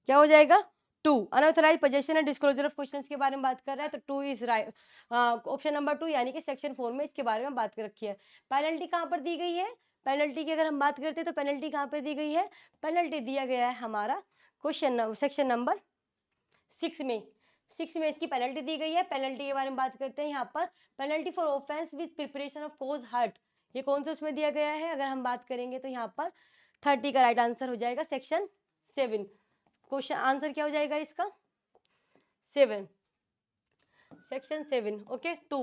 Speaker 1: क्या हो जाएगा 2, unauthorised position and disclosure of questions के बारे में बात कर रहा है, तो 2 इज राइट, ऑप्शन नंबर 2 यानी कि सेक्शन 4 में इसके बारे में बात कर रखी है। पेनल्टी कहाँ पर दी गई है, पेनल्टी की अगर हम बात करते हैं तो पेनल्टी कहाँ पर दी गई है, पेनल्टी दिया गया है हमारा क्वेश्चन सेक्शन नंबर 6 में, 6 में इसकी पेनल्टी दी गई है। पेनल्टी के बारे में बात करते हैं यहाँ पर, penalty for offence with preparation of cause hurt, ये कौन सा उसमें दिया गया है, अगर हम बात करेंगे तो यहाँ पर 30 का राइट आंसर हो जाएगा सेक्शन 7। क्वेश्चन आंसर क्या हो जाएगा इसका 7, section 7। Okay 2,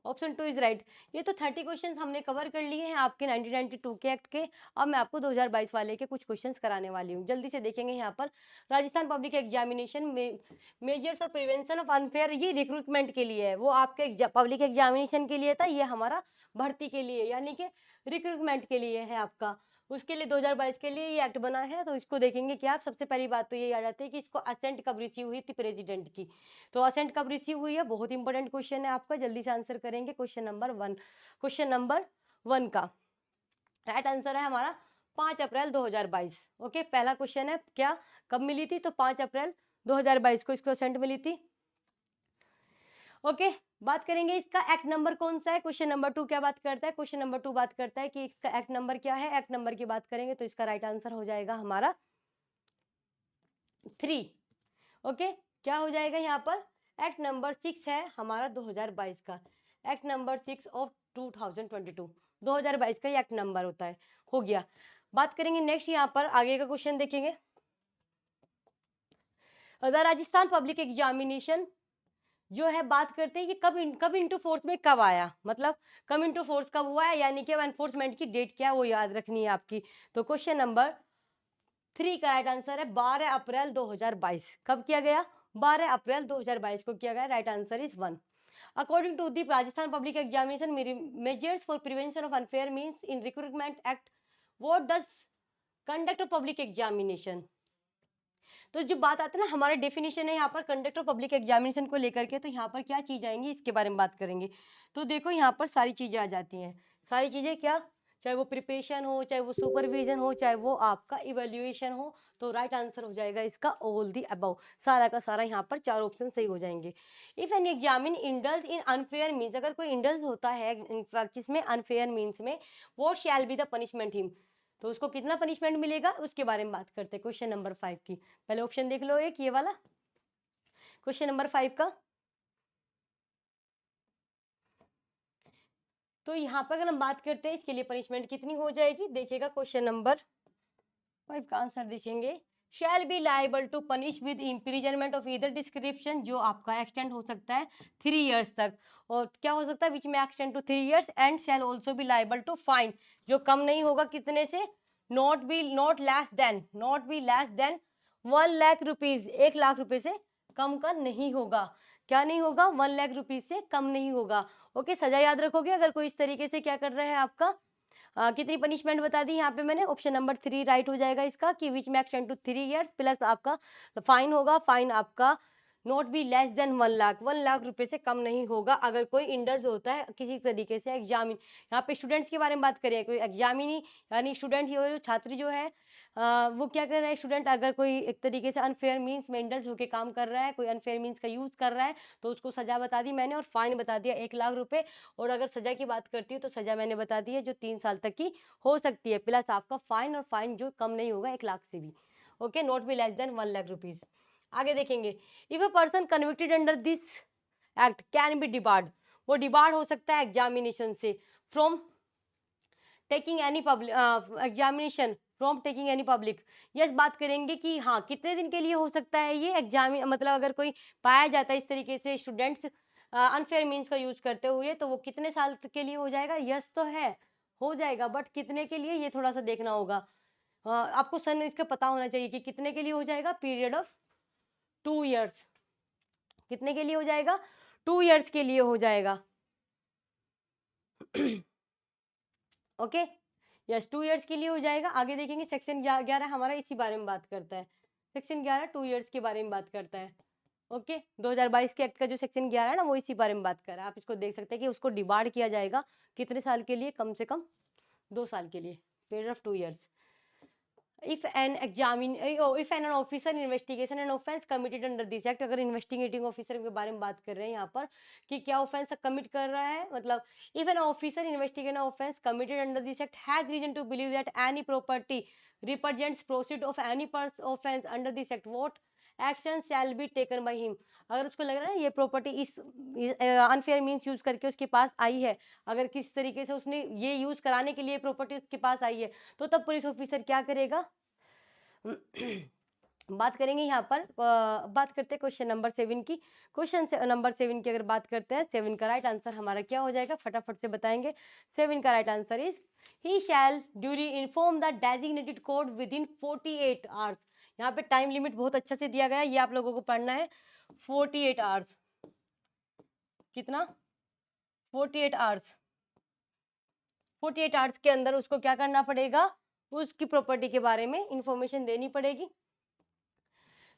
Speaker 1: option 2 is right. ये तो 30 क्वेश्चंस हमने कवर कर लिए हैं आपके 1992 के एक्ट के। अब मैं आपको 2022 वाले के कुछ क्वेश्चंस कराने वाली हूँ, जल्दी से देखेंगे यहाँ पर। राजस्थान पब्लिक एग्जामिनेशन में मेजर्स और प्रिवेंशन ऑफ अनफेयर, ये रिक्रूटमेंट के लिए है, वो आपके पब्लिक एग्जामिनेशन के लिए था, ये हमारा भर्ती के लिए यानी कि रिक्रूटमेंट के लिए है आपका, उसके लिए 2022 के लिए ये एक्ट बना है। तो इसको देखेंगे कि आप सबसे पहली बात तो ये आ जाती है कि इसको असेंट कब रिसीव हुई थी प्रेसिडेंट की, तो असेंट कब रिसीव हुई है, बहुत इंपॉर्टेंट क्वेश्चन है आपका, जल्दी से आंसर करेंगे। क्वेश्चन नंबर 1, क्वेश्चन नंबर 1 का राइट आंसर है हमारा 5 अप्रैल 2022। ओके, पहला क्वेश्चन है क्या, कब मिली थी, तो 5 अप्रैल 2022 को इसको असेंट मिली थी। ओके, बात करेंगे इसका एक्ट नंबर कौन सा है, क्वेश्चन नंबर 2 क्या बात करता है, क्वेश्चन नंबर 2 बात करता है कि इसका एक्ट नंबर क्या है, एक्ट नंबर की बात करेंगे तो इसका राइट आंसर हो जाएगा हमारा 3। ओके, क्या हो जाएगा यहाँ पर, एक्ट नंबर 6 है हमारा 2022 का, एक्ट नंबर 6 ऑफ 2022, 2022 का एक्ट नंबर होता है, हो गया। बात करेंगे नेक्स्ट, यहाँ पर आगे का क्वेश्चन देखेंगे। राजस्थान पब्लिक एग्जामिनेशन जो है बात करते हैं कि कब इंटू फोर्स में कब आया, मतलब कब इंटू फोर्स कब हुआ है, यानी कि एनफोर्समेंट की डेट क्या है वो याद रखनी है आपकी। तो क्वेश्चन नंबर 3 का राइट आंसर है 12 अप्रैल 2022। कब किया गया, 12 अप्रैल 2022 को किया गया, right answer is 1। According to the Rajasthan public examination measures for prevention of unfair means in recruitment act, what does conduct public examination. तो जो बात आता है ना, हमारा डेफिनेशन है यहाँ पर कंडक्ट ऑफ पब्लिक एग्जामिनेशन को लेकर के, तो यहाँ पर क्या चीज आएंगी इसके बारे में बात करेंगे। तो देखो यहाँ पर सारी चीजें आ जाती हैं, सारी चीजें क्या, चाहे वो प्रिपरेशन हो, चाहे वो सुपरविजन हो, चाहे वो आपका इवेल्युएशन हो, तो राइट आंसर हो जाएगा इसका ऑल दी अबव, सारा का सारा यहाँ पर 4 ऑप्शन सही हो जाएंगे। If an examinee indulges in unfair means, अगर कोई इंडल्स होता है किसमें, अनफेयर मीन्स में, वो shall be the punishment him, तो उसको कितना पनिशमेंट मिलेगा उसके बारे में बात करते हैं। क्वेश्चन नंबर 5 की पहले ऑप्शन देख लो, एक ये वाला क्वेश्चन नंबर 5 का, तो यहाँ पर अगर हम बात करते हैं इसके लिए पनिशमेंट कितनी हो जाएगी, देखिएगा क्वेश्चन नंबर 5 का आंसर देखेंगे, shall be liable to punish with imprisonment of either description, जो आपका एक्सटेंड हो सकता है 3 इयर्स तक, और क्या हो सकता है विच में extend to 3 years, and shall also be liable to fine, जो कम नहीं होगा कितने से, not be less than 1 lakh rupees, 1 lakh रुपए से कम का नहीं होगा, क्या नहीं होगा, 1 लाख रुपीज से कम नहीं होगा। ओके, सजा याद रखोगे अगर कोई इस तरीके से क्या कर रहा है आपका, कितनी पनिशमेंट बता दी यहाँ पे मैंने, ऑप्शन नंबर 3 राइट हो जाएगा इसका, कि विच में एक्सटेंड टू 3 इयर्स प्लस आपका फाइन होगा, फाइन आपका not be less than 1 lakh, 1 lakh रुपए से कम नहीं होगा अगर कोई इंडल्ज होता है किसी तरीके से एग्जामिन। यहाँ पे स्टूडेंट्स के बारे में बात करें, कोई एग्जामिनी यानी स्टूडेंट जो छात्र जो है वो क्या कर रहा है, स्टूडेंट अगर कोई एक तरीके से अनफेयर मीन्स में इंडल्ज होकर काम कर रहा है, कोई अनफेयर मीन्स का यूज कर रहा है, तो उसको सजा बता दी मैंने और फाइन बता दिया 1 लाख रुपए। और अगर सजा की बात करती हूँ तो सजा मैंने बता दी है जो 3 साल तक की हो सकती है, प्लस आपका फाइन, और फाइन जो कम नहीं होगा 1 लाख से भी। Okay, not be less than 1 lakh rupees. आगे देखेंगे, if a person convicted under this act can be debarred, वो डिबार्ड हो सकता है एग्जामिनेशन से, from taking any public examination, from taking any public. Yes, बात करेंगे कि हाँ कितने दिन के लिए हो सकता है ये एग्जाम, मतलब अगर कोई पाया जाता है इस तरीके से स्टूडेंट्स अनफेयर मीन्स का यूज करते हुए, तो वो कितने साल के लिए हो जाएगा। यस तो है, हो जाएगा, बट कितने के लिए ये थोड़ा सा देखना होगा। आपको सन इसका पता होना चाहिए कि कितने के लिए हो जाएगा, पीरियड ऑफ 2 इयर्स। कितने के लिए हो जाएगा, 2 इयर्स के लिए हो जाएगा। ओके, यस, 2 इयर्स के लिए हो जाएगा। आगे देखेंगे सेक्शन 11 हमारा इसी बारे में बात करता है। सेक्शन 11 2 इयर्स के बारे में बात करता है। ओके, 2022 के एक्ट का जो सेक्शन 11 है ना, वो इसी बारे में बात कर रहा है। आप इसको देख सकते हैं कि उसको डिबार्ड किया जाएगा कितने साल के लिए, कम से कम 2 साल के लिए, period of 2 years. if an officer investigation an offense committed under this act, अगर इन्वेस्टिगेटिंग ऑफिसर के बारे में बात कर रहे हैं यहाँ पर कि क्या ऑफेंस कमिट कर रहा है, मतलब if an officer investigate offence committed under this act has reason to believe that any property represents proceed of any offence under this act what action shall be taken by him. अगर उसको लग रहा है ये प्रॉपर्टी इस अनफेयर मीन्स यूज करके उसके पास आई है, अगर किस तरीके से उसने ये यूज कराने के लिए प्रॉपर्टी उसके पास आई है, तो तब पुलिस ऑफिसर क्या करेगा। बात करेंगे यहाँ पर, बात करते हैं क्वेश्चन नंबर 7 की। क्वेश्चन नंबर 7 की अगर बात करते हैं, 7 का राइट आंसर हमारा क्या हो जाएगा, फटाफट से बताएंगे। 7 का right answer is he shall duly inform the designated court within 48 hours. यहाँ पे टाइम लिमिट बहुत अच्छे से दिया गया है, ये आप लोगों को पढ़ना है। 48 आवर्स, कितना, 48 आवर्स, 48 आवर्स के अंदर उसको क्या करना पड़ेगा, उसकी प्रॉपर्टी के बारे में इंफॉर्मेशन देनी पड़ेगी।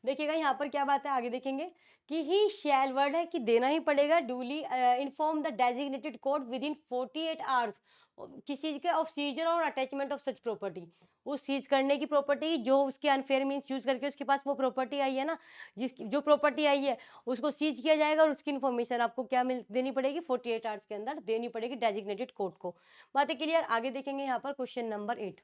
Speaker 1: देखिएगा यहाँ पर क्या बात है, आगे देखेंगे कि ही शैल वर्ड है कि देना ही पड़ेगा, duly inform the designated court within 48 hours किसी चीज के ऑफ सीजर और अटैचमेंट ऑफ सच प्रॉपर्टी, उस सीज करने की प्रॉपर्टी जो उसके अनफेयर मीन्स यूज करके उसके पास वो प्रॉपर्टी आई है ना, जिसकी जो प्रॉपर्टी आई है उसको सीज किया जाएगा, और उसकी इन्फॉर्मेशन आपको क्या देनी पड़ेगी, 48 आवर्स के अंदर देनी पड़ेगी डेजिग्नेटेड कोर्ट को। बातें क्लियर। आगे देखेंगे यहाँ पर question number 8,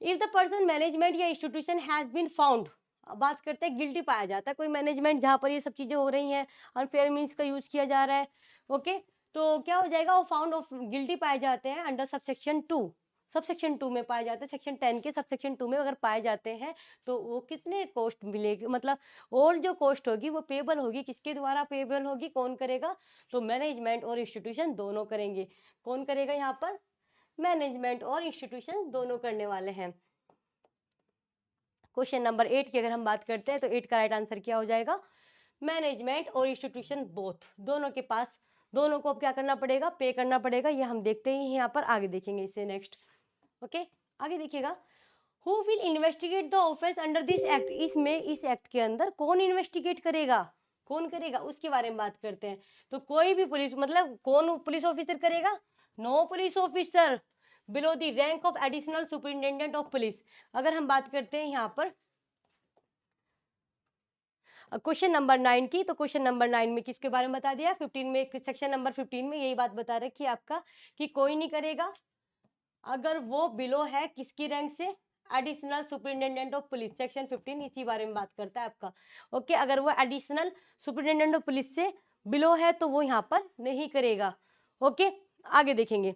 Speaker 1: if the person management या इंस्टीट्यूशन हैज बीन फाउंड, बात करते हैं गिल्टी पाया जाता है कोई मैनेजमेंट जहां पर ये सब चीजें हो रही हैं, अनफेयर मीन्स का यूज किया जा रहा है। ओके, तो क्या हो जाएगा, वो फाउंड ऑफ गिल्टी पाए जाते हैं अंडर सबसेक्शन 2, सबसेक्शन 2 में पाए जाते हैं, सेक्शन 10 के सबसेक्शन 2 में अगर पाए जाते हैं तो वो कितने कॉस्ट मिलेगी, मतलब और जो कॉस्ट होगी वो पेबल होगी, किसके द्वारा पेबल होगी, कौन करेगा, तो मैनेजमेंट और इंस्टीट्यूशन दोनों करेंगे। कौन करेगा यहाँ पर, मैनेजमेंट और इंस्टीट्यूशन दोनों करने वाले हैं। क्वेश्चन नंबर 8 की अगर हम बात करते हैं तो 8 का राइट आंसर क्या हो जाएगा, मैनेजमेंट और इंस्टीट्यूशन बोथ, दोनों के पास, दोनों को अब क्या करना पड़ेगा, पे करना पड़ेगा। ये हम देखते ही यहाँ पर, आगे देखेंगे इसे नेक्स्ट। ओके, आगे देखिएगा, who will investigate the offence under this act, इसमें इस एक्ट के अंदर कौन इन्वेस्टिगेट करेगा, कौन करेगा उसके बारे में बात करते हैं। तो कोई भी पुलिस, मतलब कौन पुलिस ऑफिसर करेगा, no police officer below the rank of additional superintendent of police. अगर हम बात करते हैं यहाँ पर क्वेश्चन नंबर 9 की, तो क्वेश्चन नंबर 9 में किसके बारे में बता दिया, 15 में, सेक्शन नंबर 15 में यही बात बता रखी है आपका कि कोई नहीं करेगा अगर वो बिलो है किसकी रैंक से, additional superintendent of police, section 15 इसी बारे में बात करता है आपका। ओके, अगर वो एडिशनल सुपरिटेंडेंट ऑफ पुलिस से बिलो है तो वो यहाँ पर नहीं करेगा। ओके, आगे देखेंगे,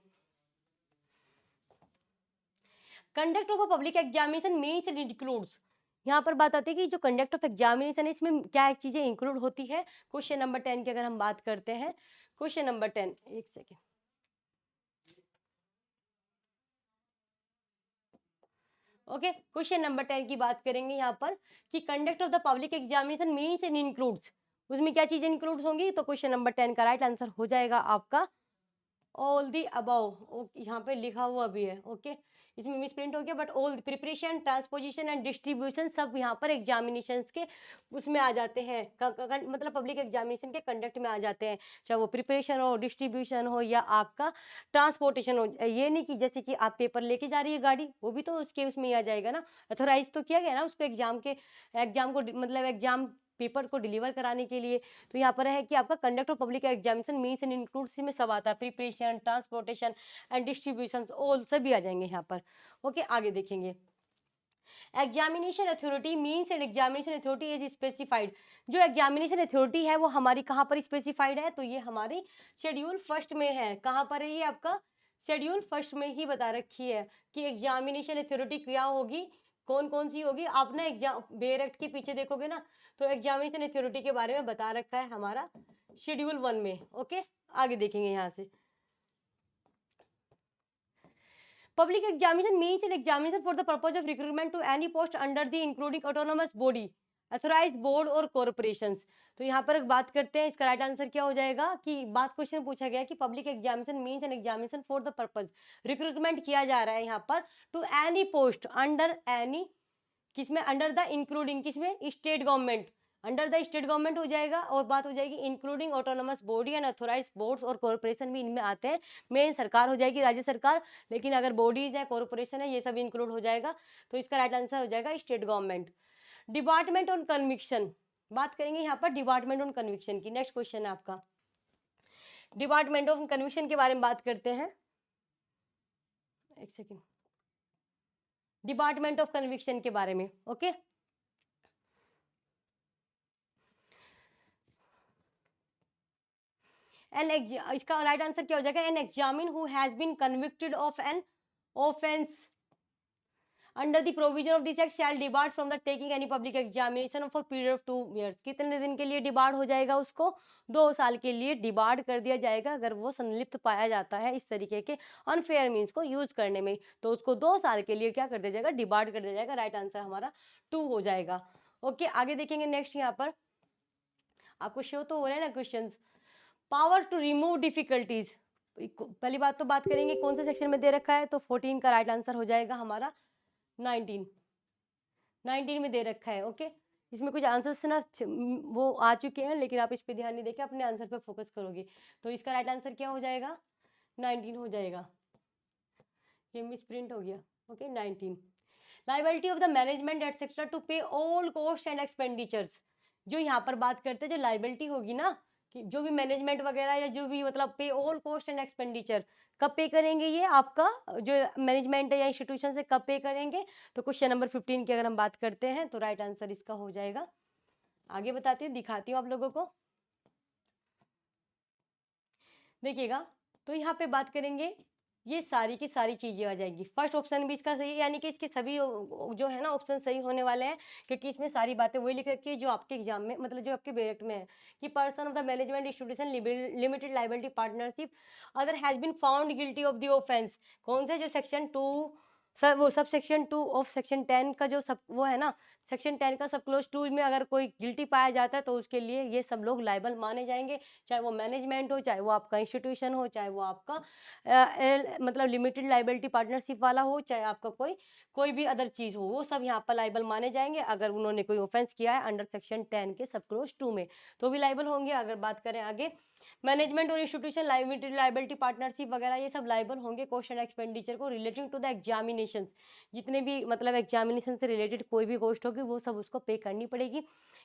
Speaker 1: conduct of a public examination means it includes, यहाँ पर बात आती है कि जो कंडक्ट ऑफ एग्जामिनेशन है इसमें क्या चीजें इंक्लूड होती है। क्वेश्चन नंबर 10 की अगर हम बात करते हैं, क्वेश्चन नंबर 10, एक सेकेंड, ओके, क्वेश्चन नंबर 10 की बात करेंगे यहाँ पर कि conduct of the public examination means and includes, उसमें क्या चीजें इंक्लूड होंगी, तो क्वेश्चन नंबर 10 का राइट आंसर हो जाएगा आपका ऑल दी अबव, यहाँ पे लिखा हुआ भी है। ओके, इसमें मिस प्रिंट हो गया, but all preparation, transposition and distribution सब यहाँ पर एग्जामिनेशन के उसमें आ जाते हैं, मतलब पब्लिक एग्जामिनेशन के कंडक्ट में आ जाते हैं, चाहे वो प्रिपरेशन हो, डिस्ट्रीब्यूशन हो या आपका ट्रांसपोर्टेशन हो। ये नहीं कि जैसे कि आप पेपर लेके जा रही है गाड़ी, वो भी तो उसके उसमें ही आ जाएगा ना, अथोराइज तो किया गया ना उसको एग्जाम को मतलब एग्जाम पेपर को डिलीवर कराने के लिए। तो यहाँ पर है कि आपका conduct of public examination means and includes में सब आता है, preparation, transportation and distribution all सभी आ जाएंगे यहाँ पर। ओके, आगे देखेंगे। Examination authority means and examination authority is specified. जो एग्जामिनेशन अथॉरिटी है वो हमारी कहाँ पर स्पेसिफाइड है, तो ये हमारी शेड्यूल फर्स्ट में है। कहाँ पर है ये आपका शेड्यूल फर्स्ट में ही बता रखी है कि एग्जामिनेशन अथॉरिटी क्या होगी, कौन कौन सी होगी। आप ना एग्जाम बेयर एक्ट के पीछे देखोगे ना, तो एग्जामिनेशन अथॉरिटी के बारे में बता रखा है हमारा शेड्यूल 1 में। ओके, आगे देखेंगे यहाँ से। Public examination means an examination for the purpose of recruitment to any post under the including autonomous body, authorized board और corporations। तो यहाँ पर बात करते हैं, इसका राइट आंसर क्या हो जाएगा कि बात क्वेश्चन पूछा गया कि public examination means an examination for the purpose, recruitment किया जा रहा है यहाँ पर to any post under any, किसमें अंडर द इंक्लूडिंग, किसमें state government, under the state government हो जाएगा, और बात हो जाएगी including autonomous body and authorise boards और कॉर्पोरेशन भी इनमें आते हैं। मेन सरकार हो जाएगी राज्य सरकार, लेकिन अगर बॉडीज है, कॉर्पोरेशन है, ये सब इंक्लूड हो जाएगा। तो इसका राइट आंसर हो जाएगा state government. Department on conviction, बात करेंगे यहाँ पर डिपार्टमेंट ऑन कन्विक्शन की। नेक्स्ट क्वेश्चन है आपका, डिपार्टमेंट ऑफ कन्विक्शन के बारे में बात करते हैं। एक सेकेंड, डिपार्टमेंट ऑफ कन्विक्शन के बारे में। ओके, इसका राइट आंसर क्या हो जाएगा, an examinee who has been convicted of an offence under the provision of this act shall debarred from the taking any public examination for period of 2 years। कितने दिन के लिए डिबार्ड हो जाएगा, उसको 2 साल के लिए डिबार्ड कर दिया जाएगा अगर वो संलिप्त पाया जाता है इस तरीके के अनफेयर मीन्स को यूज करने में, तो उसको 2 साल के लिए क्या कर दिया जाएगा, डिबार्ड कर दिया जाएगा। राइट आंसर हमारा 2 हो जाएगा। ओके, आगे देखेंगे। नेक्स्ट यहाँ पर आपको शो तो हो रहा है ना question, power to remove difficulties. पहली बात तो बात करेंगे कौन से सेक्शन में दे रखा है, तो 14 का राइट आंसर हो जाएगा हमारा 19 में दे रखा है। ओके, इसमें कुछ आंसर्स ना वो आ चुके हैं, लेकिन आप इस पे ध्यान नहीं देके अपने आंसर पे फोकस करोगे, तो इसका राइट आंसर क्या हो जाएगा, 19 हो जाएगा। ये मिस प्रिंट हो गया। Okay, 19। Liability of the management etcetera to pay all cost and expenditures. जो यहाँ पर बात करते हैं, जो लाइबिलिटी होगी ना, कि जो भी मैनेजमेंट वगैरह या जो भी मतलब पे ऑल कॉस्ट एंड एक्सपेंडिचर कब पे करेंगे, ये आपका जो मैनेजमेंट है या इंस्टीट्यूशन से कब पे करेंगे, तो क्वेश्चन नंबर 15 की अगर हम बात करते हैं तो राइट आंसर इसका हो जाएगा। आगे बताती हूँ, दिखाती हूँ आप लोगों को, देखिएगा। तो यहाँ पे बात करेंगे, ये सारी की सारी चीजें आ जाएंगी। फर्स्ट ऑप्शन भी इसका सही है, यानी कि इसके सभी जो है ना ऑप्शन सही होने वाले हैं, क्योंकि इसमें सारी बातें वही लिख रखी है जो आपके एग्जाम में, मतलब जो आपके डायरेक्ट में है कि person of the management institution limited liability partnership other has been found guilty of the offence. कौन से, जो सेक्शन 2 सर, वो सब सेक्शन 2 ऑफ सेक्शन 10 का जो सब वो है ना, सेक्शन 10 का सब क्लोज 2 में अगर कोई गिल्टी पाया जाता है तो उसके लिए ये सब लोग लाइबल माने जाएंगे, चाहे वो मैनेजमेंट हो, चाहे वो आपका इंस्टीट्यूशन हो, चाहे वो आपका मतलब लिमिटेड लाइबिलिटी पार्टनरशिप वाला हो, चाहे आपका कोई भी अदर चीज़ हो, वो सब यहाँ पर लाइबल माने जाएंगे अगर उन्होंने कोई ऑफेंस किया है अंडर सेक्शन 10 के सब क्लोज 2 में, तो भी लाइबल होंगे। अगर बात करें आगे, मैनेजमेंट और इंस्टीट्यूशन लिमिटेड लाइबिलिटी पार्टनरशिप वगैरह ये सब लाइबल होंगे कॉस्ट एंड एक्सपेंडिचर को रिलेटिंग टू द एग्जामिनेशन। जितने भी मतलब एग्जामिनेशन से रिलेटेड कोई भी कॉस्ट होगी वो सब उसको पे करनी पड़ेगी,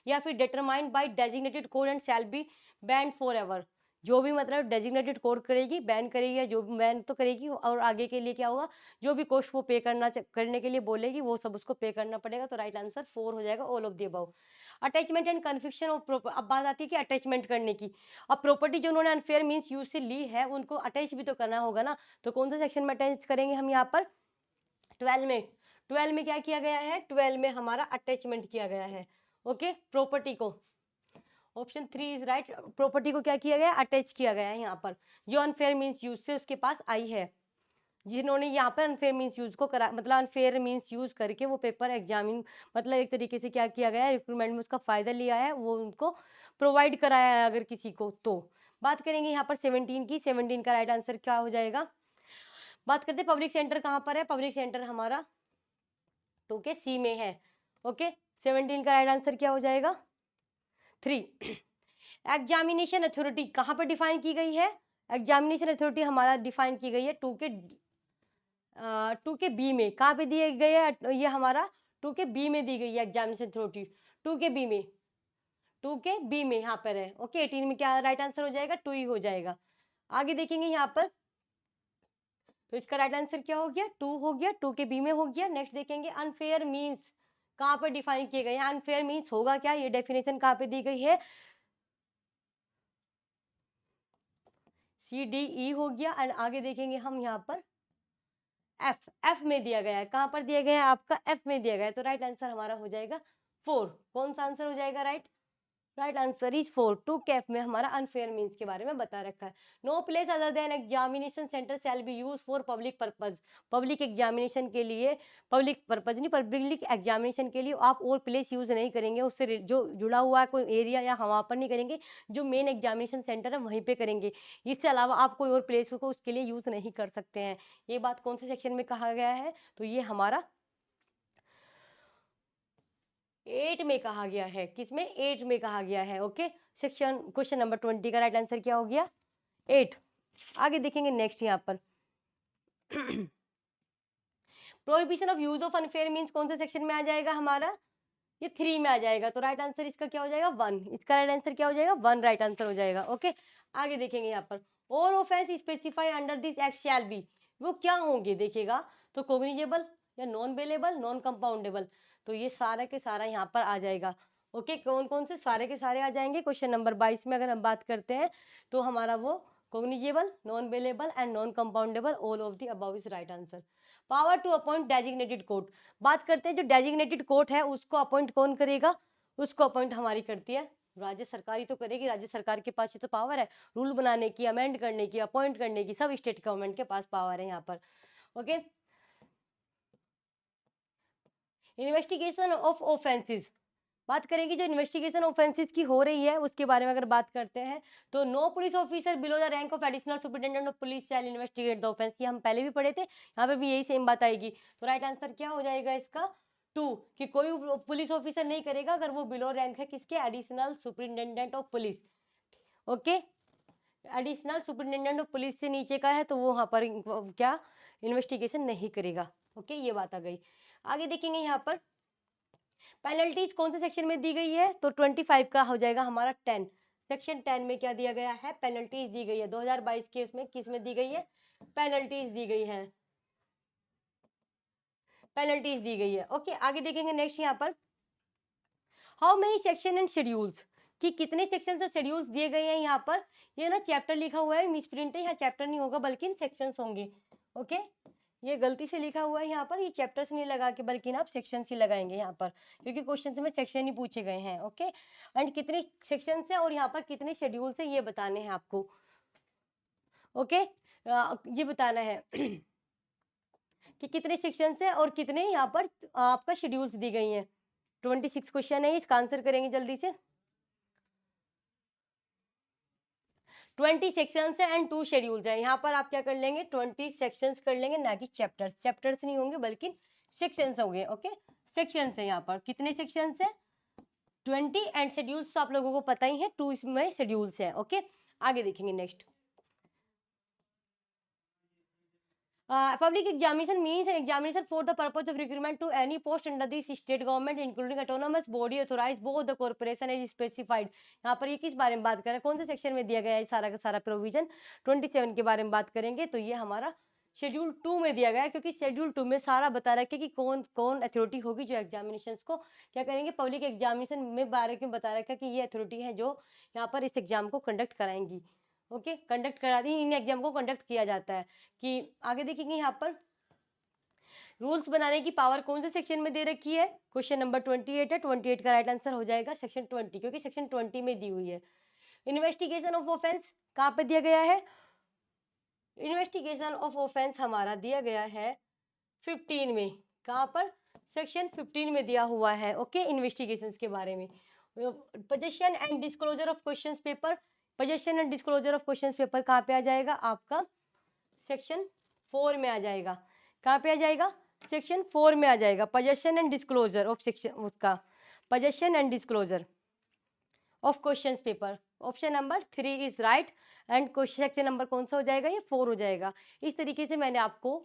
Speaker 1: या फिर determined by designated code and shall be band for ever. जो भी मतलब डेजिग्नेटेड कोड करेगी, बैन करेगी, या जो बैन तो करेगी, और आगे के लिए क्या होगा, जो भी कॉस्ट वो पे करने के लिए बोलेगी वो सब उसको पे करना पड़ेगा। तो राइट आंसर 4 हो जाएगा, all of the above. Attachment and confiscation of, अब बात आती है कि अटैचमेंट करने की। अब प्रॉपर्टी जो उन्होंने अनफेयर मीन्स यूज से ली है उनको अटैच भी तो करना होगा ना, तो कौन सा सेक्शन में अटैच करेंगे हम यहाँ पर, 12 में। 12 में क्या किया गया है, 12 में हमारा अटैचमेंट किया गया है। ओके, प्रॉपर्टी को, ऑप्शन 3 इज राइट, प्रॉपर्टी को क्या किया गया, अटैच किया गया है यहाँ पर, जो अनफेयर मीन्स यूज से उसके पास आई है, जिन्होंने यहाँ पर अनफेयर मीन्स यूज को करा, मतलब अनफेयर मीन्स यूज करके वो पेपर एग्जामिन, मतलब एक तरीके से क्या किया गया है, रिक्रूटमेंट में उसका फायदा लिया है, वो उनको प्रोवाइड कराया है अगर किसी को। तो बात करेंगे यहाँ पर 17 की, 17 का राइट आंसर क्या हो जाएगा, बात करते हैं पब्लिक सेंटर कहाँ पर है, पब्लिक सेंटर हमारा 2 के सी में है। ओके, 17 का राइट आंसर क्या हो जाएगा? 3। एग्जामिनेशन अथॉरिटी कहाँ पर डिफाइन की गई है? एग्जामिनेशन अथॉरिटी हमारा डिफाइन की गई है 2 के बी में। कहाँ पे दिए गए है? ये हमारा 2 के बी में दी गई है एग्जामिनेशन अथॉरिटी, 2 के बी में, 2 के बी में यहाँ पर है। ओके, 18 में क्या राइट आंसर हो जाएगा? 2 ही हो जाएगा। आगे देखेंगे यहाँ पर, तो इसका राइट आंसर क्या हो गया? 2 हो गया, 2 के बी में हो गया। नेक्स्ट देखेंगे अनफेयर मीन्स कहाँ पर डिफाइन किए गए हैं? अनफेयर मीन्स होगा क्या? ये डेफिनेशन कहाँ पे दी गई है? CDE हो गया। एंड आगे देखेंगे हम यहाँ पर एफ में दिया गया है। कहाँ पर दिया गया है? आपका एफ में दिया गया है। तो राइट आंसर हमारा हो जाएगा 4। कौन सा आंसर हो जाएगा? Right answer is 4। 2 कैफ में हमारा अनफेयर मीन्स के बारे में बता रखा है। No place other than examination centre shall be use for public purpose. Public examination के लिए, पब्लिक पर्पज नहीं, पब्लिक एग्जामिनेशन के लिए आप और प्लेस यूज नहीं करेंगे, उससे जो जुड़ा हुआ है कोई एरिया या वहाँ पर नहीं करेंगे, जो मेन एग्जामिनेशन सेंटर है वहीं पे करेंगे। इससे अलावा आप कोई और प्लेस को उसके लिए यूज नहीं कर सकते हैं। ये बात कौन से सेक्शन में कहा गया है? तो ये हमारा 8 में कहा गया है। किसमें? 8 में कहा गया है। ओके, सेक्शन क्वेश्चन नंबर 20 का राइट आंसर क्या हो गया? 8। आगे देखेंगे नेक्स्ट यहाँ पर prohibition of use of unfair means कौन से सेक्शन में आ जाएगा हमारा? ये 3 में आ जाएगा। तो राइट आंसर इसका क्या हो जाएगा? 1। इसका राइट आंसर क्या हो जाएगा? 1 राइट आंसर हो जाएगा। ओके, आगे देखेंगे यहाँ पर और offence specify under this act shall be, वो क्या होंगे देखिएगा, तो कोग्निजेबल या नॉन बेलेबल, नॉन कंपाउंडेबल। तो ये सारा के सारा यहाँ पर आ जाएगा। ओके, कौन कौन से? सारे के सारे आ जाएंगे। क्वेश्चन नंबर 22 में अगर हम बात करते हैं तो हमारा वो cognizable, non bailable and non compoundable, all of the above is right answer. Power to appoint designated court, बात करते हैं जो डेजिग्नेटेड कोर्ट है उसको अपॉइंट कौन करेगा? उसको अपॉइंट हमारी करती है राज्य सरकार ही तो करेगी। राज्य सरकार के पास ये तो पावर है रूल बनाने की, अमेंड करने की, अपॉइंट करने की, सब स्टेट गवर्नमेंट के पास पावर है यहाँ पर। ओके, इन्वेस्टिगेशन ऑफ ऑफेंसेस, बात करेंगे जो इन्वेस्टिगेशन ऑफेंसेस की हो रही है उसके बारे में अगर बात करते हैं तो no police officer below the rank of additional superintendent of police shall investigate the offence, ये हम पहले भी पढ़े थे, यहाँ पे भी यही सेम बात आएगी। तो राइट आंसर क्या हो जाएगा इसका? 2, कि कोई पुलिस ऑफिसर नहीं करेगा अगर वो बिलो रैंक है किसके? Additional superintendent of police. Okay, additional superintendent of police से नीचे का है तो वो वहाँ पर क्या इन्वेस्टिगेशन नहीं करेगा। ओके, ये बात आ गई। आगे देखेंगे यहाँ पर पेनल्टीज कौन से सेक्शन में दी गई है? तो 25 का हो जाएगा हमारा 10। सेक्शन 10 में क्या दिया गया है? पेनल्टीज दी गई है। 2022 के इसमें किस में दी गई है? पेनल्टीज दी गई है, पेनल्टीज दी गई है। ओके, आगे देखेंगे नेक्स्ट यहाँ पर how many section and schedules, कि कितने सेक्शन और शेड्यूल्स दिए गए हैं यहाँ पर। ये ना चैप्टर लिखा हुआ है, मिस प्रिंट है, यहाँ चैप्टर नहीं होगा बल्कि सेक्शंस होंगे। ओके, ये गलती से लिखा हुआ है यहाँ पर, ये चैप्टर्स नहीं लगा के बल्कि आप सेक्शन ही लगाएंगे यहाँ पर, क्योंकि क्वेश्चन में सेक्शन ही पूछे गए हैं। ओके, एंड कितने सेक्शन है और यहाँ पर कितने शेड्यूल है ये बताने हैं आपको। ओके, ये बताना है कि कितने सेक्शन है और कितने यहाँ पर आपका शेड्यूल्स दी गई हैं। 26 क्वेश्चन है, इसका आंसर करेंगे जल्दी से। 20 सेक्शंस है एंड 2 शेड्यूल्स है। यहाँ पर आप क्या कर लेंगे? 20 सेक्शंस कर लेंगे, ना कि चैप्टर्स। चैप्टर्स नहीं होंगे बल्कि सेक्शंस होंगे। ओके, सेक्शंस है। यहाँ पर कितने सेक्शंस है? 20 एंड शेड्यूल्स तो आप लोगों को पता ही है, 2 इसमें शेड्यूल्स है। ओके, आगे देखेंगे next public examination means an examination for the purpose of recruitment to any post under the state government including autonomous body authorized both the corporation as specified। यहाँ पर ये किस बारे में बात कर रहे हैं? कौन से सेक्शन में दिया गया है सारा का सारा प्रोविजन? 27 के बारे में बात करेंगे तो ये हमारा शेड्यूल 2 में दिया गया है, क्योंकि शेड्यूल 2 में सारा बता रखा है कि कौन कौन अथॉरिटी होगी जो एग्जामिनेशन को क्या करेंगे, पब्लिक एग्जामिनेशन में बारे में बता रखा है कि ये अथॉरिटी है जो यहाँ पर इस एग्जाम को कंडक्ट कराएंगी। ओके, कंडक्ट करा दी, इन एग्जाम को कंडक्ट किया जाता है। कि आगे देखेंगे यहाँ पर रूल्स बनाने की पावर कौन से सेक्शन में दे रखी है? क्वेश्चन नंबर 28 है। 28 का राइट आंसर हो जाएगा सेक्शन 20, क्योंकि सेक्शन 20 में दी हुई है। इन्वेस्टिगेशन ऑफ ऑफेंस कहाँ पे दिया गया है? इन्वेस्टिगेशन ऑफ ऑफेंस हमारा दिया गया है 15 में। कहाँ पर? सेक्शन 15 में दिया हुआ है। ओके, इन्वेस्टिगेशंस के बारे में। Possession and disclosure of question paper, possession and disclosure of question paper कहाँ पे आ जाएगा आपका? सेक्शन 4 में आ जाएगा। कहाँ पे आ जाएगा? सेक्शन 4 में आ जाएगा। Possession and disclosure of section, उसका possession and disclosure of questions paper. Option number 3 is right and question section number कौन सा हो जाएगा? ये 4 हो जाएगा। इस तरीके से मैंने आपको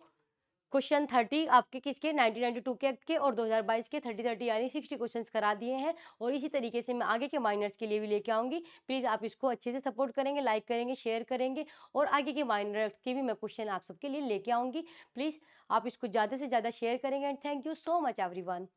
Speaker 1: क्वेश्चन 30 आपके किसके 1992 के एक्ट के और 2022 के 30 यानी 60 क्वेश्चंस करा दिए हैं। और इसी तरीके से मैं आगे के माइनर्स के लिए भी लेके आऊँगी। प्लीज़ आप इसको अच्छे से सपोर्ट करेंगे, लाइक करेंगे, शेयर करेंगे और आगे के माइनर्स के भी मैं क्वेश्चन आप सबके लिए लेके आऊँगी। प्लीज़ आप इसको ज़्यादा से ज़्यादा शेयर करेंगे and thank you so much everyone.